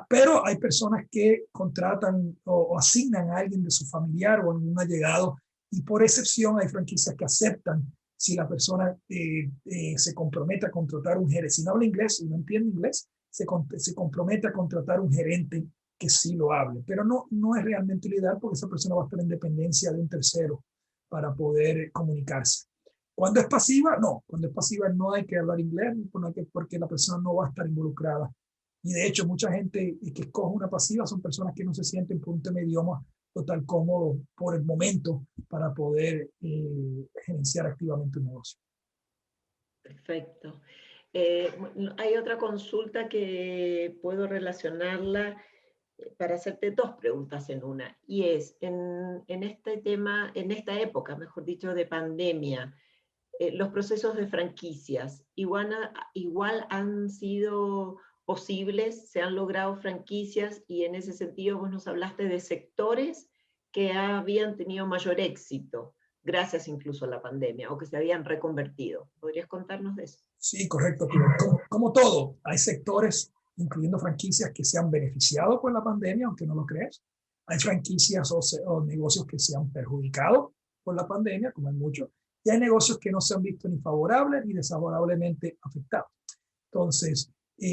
pero hay personas que contratan o asignan a alguien de su familiar o algún allegado, y por excepción hay franquicias que aceptan si la persona se compromete a contratar un gerente. Si no habla inglés y no entiende inglés, se compromete a contratar un gerente que sí lo hable, pero no es realmente lo ideal porque esa persona va a estar en dependencia de un tercero para poder comunicarse. Cuando es pasiva, no. Cuando es pasiva no hay que hablar inglés porque la persona no va a estar involucrada. Y de hecho, mucha gente que escoge una pasiva son personas que no se sienten por un tema de idioma total cómodo por el momento para poder gerenciar activamente un negocio. Perfecto. Hay otra consulta que puedo relacionarla para hacerte dos preguntas en una, y es, en este tema, en esta época, mejor dicho, de pandemia, los procesos de franquicias, igual han sido posibles, se han logrado franquicias, y en ese sentido vos nos hablaste de sectores que habían tenido mayor éxito, gracias incluso a la pandemia, o que se habían reconvertido. ¿Podrías contarnos de eso? Sí, correcto. Como todo, hay sectores, incluyendo franquicias, que se han beneficiado por la pandemia, aunque no lo creas. Hay franquicias o negocios que se han perjudicado por la pandemia, como hay muchos, y hay negocios que no se han visto ni favorables ni desfavorablemente afectados. Entonces,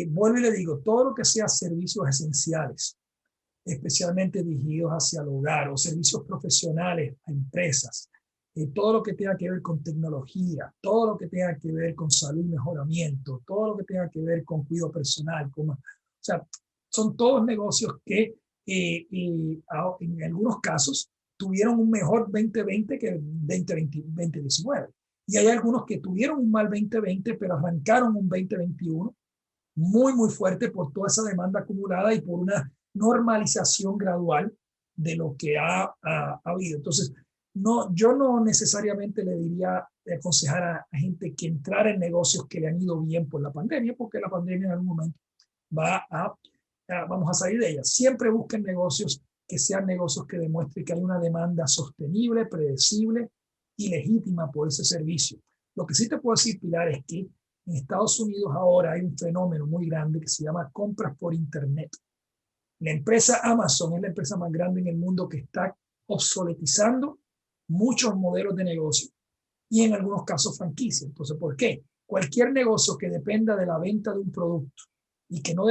vuelvo y le digo, todo lo que sea servicios esenciales, especialmente dirigidos hacia el hogar, o servicios profesionales a empresas, todo lo que tenga que ver con tecnología, todo lo que tenga que ver con salud y mejoramiento, todo lo que tenga que ver con cuidado personal, o sea, son todos negocios que en algunos casos tuvieron un mejor 2020 que 2019. Y hay algunos que tuvieron un mal 2020, pero arrancaron un 2021 muy fuerte por toda esa demanda acumulada y por una normalización gradual de lo que ha habido. Entonces, yo no necesariamente le diría aconsejar a gente que entrara en negocios que le han ido bien por la pandemia, porque la pandemia en algún momento vamos a salir de ella. Siempre busquen negocios que sean negocios que demuestren que hay una demanda sostenible, predecible y legítima por ese servicio. Lo que sí te puedo decir, Pilar, es que en Estados Unidos ahora hay un fenómeno muy grande que se llama compras por Internet. La empresa Amazon es la empresa más grande en el mundo que está obsoletizando muchos modelos de negocio y en algunos casos franquicia. Entonces, ¿por qué? Cualquier negocio que dependa de la venta de un producto y que no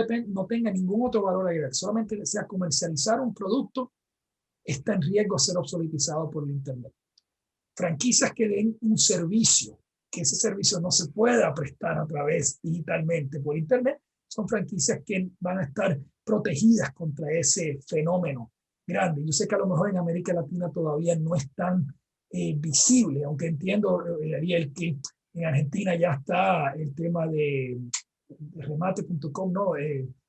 tenga ningún otro valor agregado, solamente desea comercializar un producto, está en riesgo de ser obsoletizado por el Internet. Franquicias que den un servicio, que ese servicio no se pueda prestar a través digitalmente por internet, son franquicias que van a estar protegidas contra ese fenómeno grande. Yo sé que a lo mejor en América Latina todavía no es tan visible, aunque entiendo, Ariel, que en Argentina ya está el tema de remate.com, ¿no?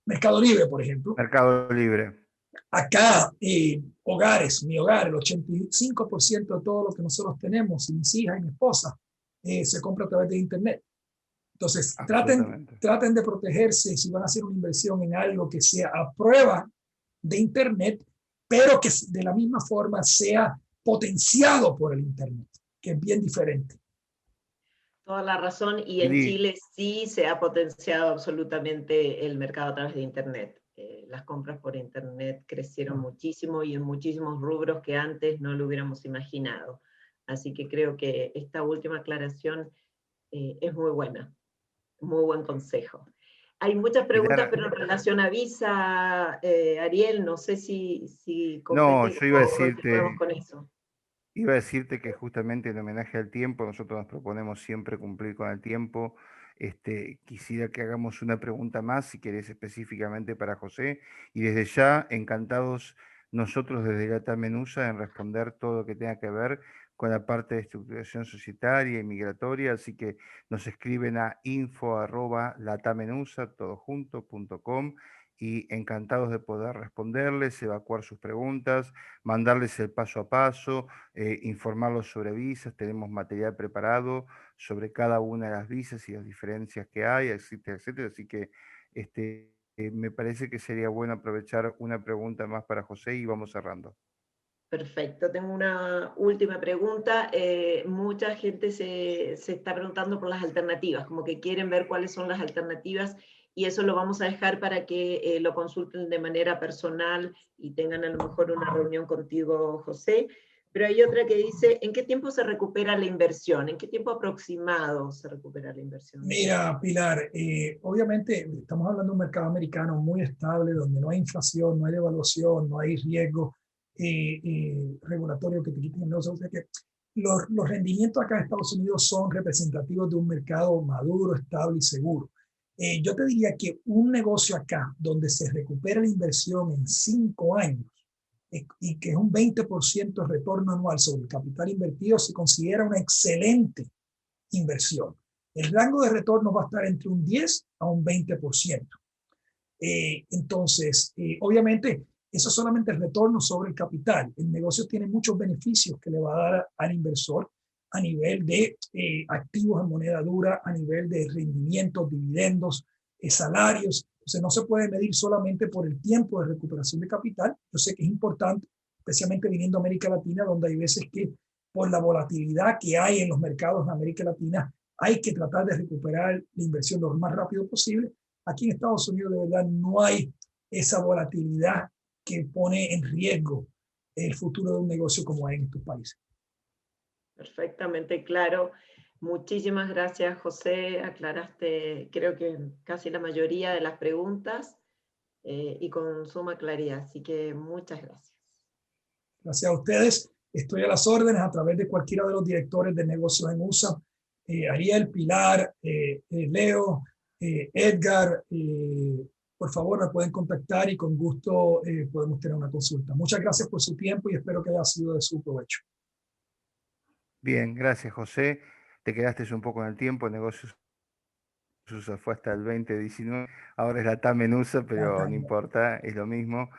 Mercado Libre, por ejemplo. Mercado Libre. Acá, hogares, mi hogar, el 85% de todo lo que nosotros tenemos, mis hijas y mi esposa, se compra a través de internet. Entonces, traten de protegerse si van a hacer una inversión en algo que sea a prueba de internet, pero que de la misma forma sea potenciado por el internet, que es bien diferente. Toda la razón, y en Chile sí se ha potenciado absolutamente el mercado a través de internet. Las compras por internet crecieron muchísimo y en muchísimos rubros que antes no lo hubiéramos imaginado. Así que creo que esta última aclaración es muy buena, muy buen consejo. Hay muchas preguntas, pero en relación a Visa, Ariel, no sé si no, yo iba a continuamos con eso. Iba a decirte que justamente en homenaje al tiempo, nosotros nos proponemos siempre cumplir con el tiempo. Quisiera que hagamos una pregunta más, si querés específicamente para José, y desde ya encantados nosotros desde LATAM Menusa en responder todo lo que tenga que ver con la parte de estructuración societaria y migratoria, así que nos escriben a info@latamenusa.com y encantados de poder responderles, evacuar sus preguntas, mandarles el paso a paso, informarlos sobre visas. Tenemos material preparado sobre cada una de las visas y las diferencias que hay, etcétera, etcétera. Así que me parece que sería bueno aprovechar una pregunta más para José y vamos cerrando. Perfecto, tengo una última pregunta. Mucha gente se está preguntando por las alternativas, como que quieren ver cuáles son las alternativas, y eso lo vamos a dejar para que lo consulten de manera personal y tengan a lo mejor una reunión contigo, José. Pero hay otra que dice, ¿en qué tiempo se recupera la inversión? ¿En qué tiempo aproximado se recupera la inversión? Mira, Pilar, obviamente estamos hablando de un mercado americano muy estable, donde no hay inflación, no hay devaluación, no hay riesgo regulatorio que te quiten el negocio. O sea que los rendimientos acá en Estados Unidos son representativos de un mercado maduro, estable y seguro. Yo te diría que un negocio acá donde se recupera la inversión en 5 años y que es un 20% de retorno anual sobre el capital invertido, se considera una excelente inversión. El rango de retorno va a estar entre un 10 a un 20%. Entonces, obviamente, eso es solamente el retorno sobre el capital. El negocio tiene muchos beneficios que le va a dar al inversor a nivel de activos en moneda dura, a nivel de rendimientos, dividendos, salarios. Entonces, no se puede medir solamente por el tiempo de recuperación de capital. Yo sé que es importante, especialmente viniendo a América Latina, donde hay veces que por la volatilidad que hay en los mercados de América Latina, hay que tratar de recuperar la inversión lo más rápido posible. Aquí en Estados Unidos de verdad no hay esa volatilidad que pone en riesgo el futuro de un negocio como hay en estos países. Perfectamente claro. Muchísimas gracias, José. Aclaraste, creo que casi la mayoría de las preguntas y con suma claridad. Así que muchas gracias. Gracias a ustedes. Estoy a las órdenes a través de cualquiera de los directores de negocios en USA. Ariel, Pilar, Leo, Edgar, por favor me pueden contactar y con gusto podemos tener una consulta. Muchas gracias por su tiempo y espero que haya sido de su provecho. Bien, gracias José. Te quedaste un poco en el tiempo, negocios USA fue hasta el 2019, ahora es LATAM Menusa, pero no importa, es lo mismo.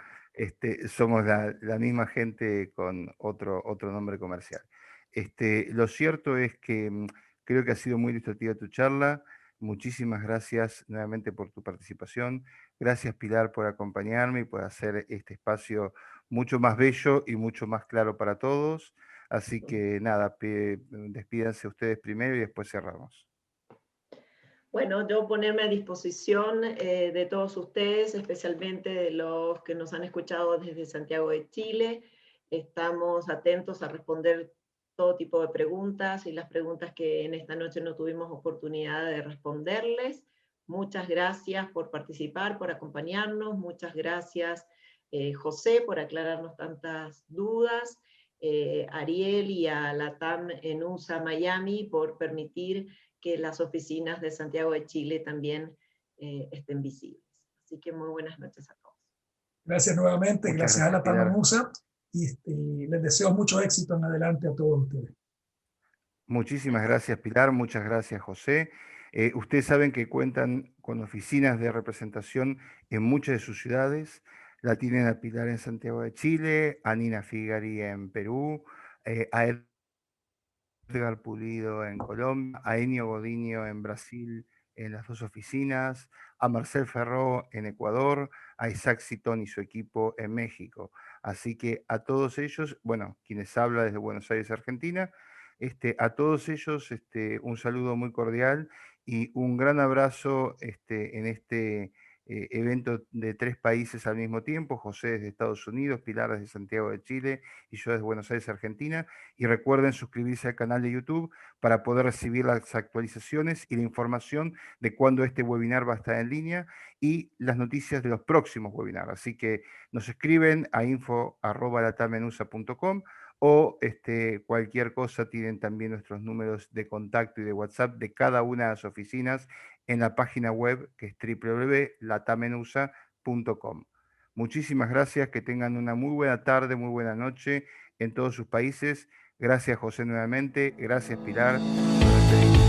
Somos la misma gente con otro nombre comercial. Lo cierto es que creo que ha sido muy ilustrativa tu charla. Muchísimas gracias nuevamente por tu participación. Gracias, Pilar, por acompañarme y por hacer este espacio mucho más bello y mucho más claro para todos. Así que nada, despídanse ustedes primero y después cerramos. Bueno, yo ponerme a disposición de todos ustedes, especialmente de los que nos han escuchado desde Santiago de Chile. Estamos atentos a responder todo tipo de preguntas y las preguntas que en esta noche no tuvimos oportunidad de responderles. Muchas gracias por participar, por acompañarnos. Muchas gracias, José, por aclararnos tantas dudas. Ariel y a LATAM en USA Miami por permitir que las oficinas de Santiago de Chile también estén visibles. Así que muy buenas noches a todos. Gracias nuevamente, Muchas gracias a LATAM en Pilar. USA, y les deseo mucho éxito en adelante a todos ustedes. Muchísimas gracias, Pilar. Muchas gracias, José. Ustedes saben que cuentan con oficinas de representación en muchas de sus ciudades. La tienen a Pilar en Santiago de Chile, a Nina Figari en Perú, a Edgar Pulido en Colombia, a Enio Godinho en Brasil en las dos oficinas, a Marcel Ferró en Ecuador, a Isaac Citón y su equipo en México. Así que a todos ellos, bueno, quienes habla desde Buenos Aires, Argentina, a todos ellos un saludo muy cordial y un gran abrazo en este evento de 3 países al mismo tiempo, José desde Estados Unidos, Pilar desde Santiago de Chile y yo desde Buenos Aires, Argentina. Y recuerden suscribirse al canal de YouTube para poder recibir las actualizaciones y la información de cuándo este webinar va a estar en línea y las noticias de los próximos webinars. Así que nos escriben a info@latamenusa.com o cualquier cosa, tienen también nuestros números de contacto y de WhatsApp de cada una de las oficinas en la página web que es www.latamenusa.com. Muchísimas gracias, que tengan una muy buena tarde, muy buena noche en todos sus países. Gracias, José, nuevamente. Gracias, Pilar. Nos despedimos.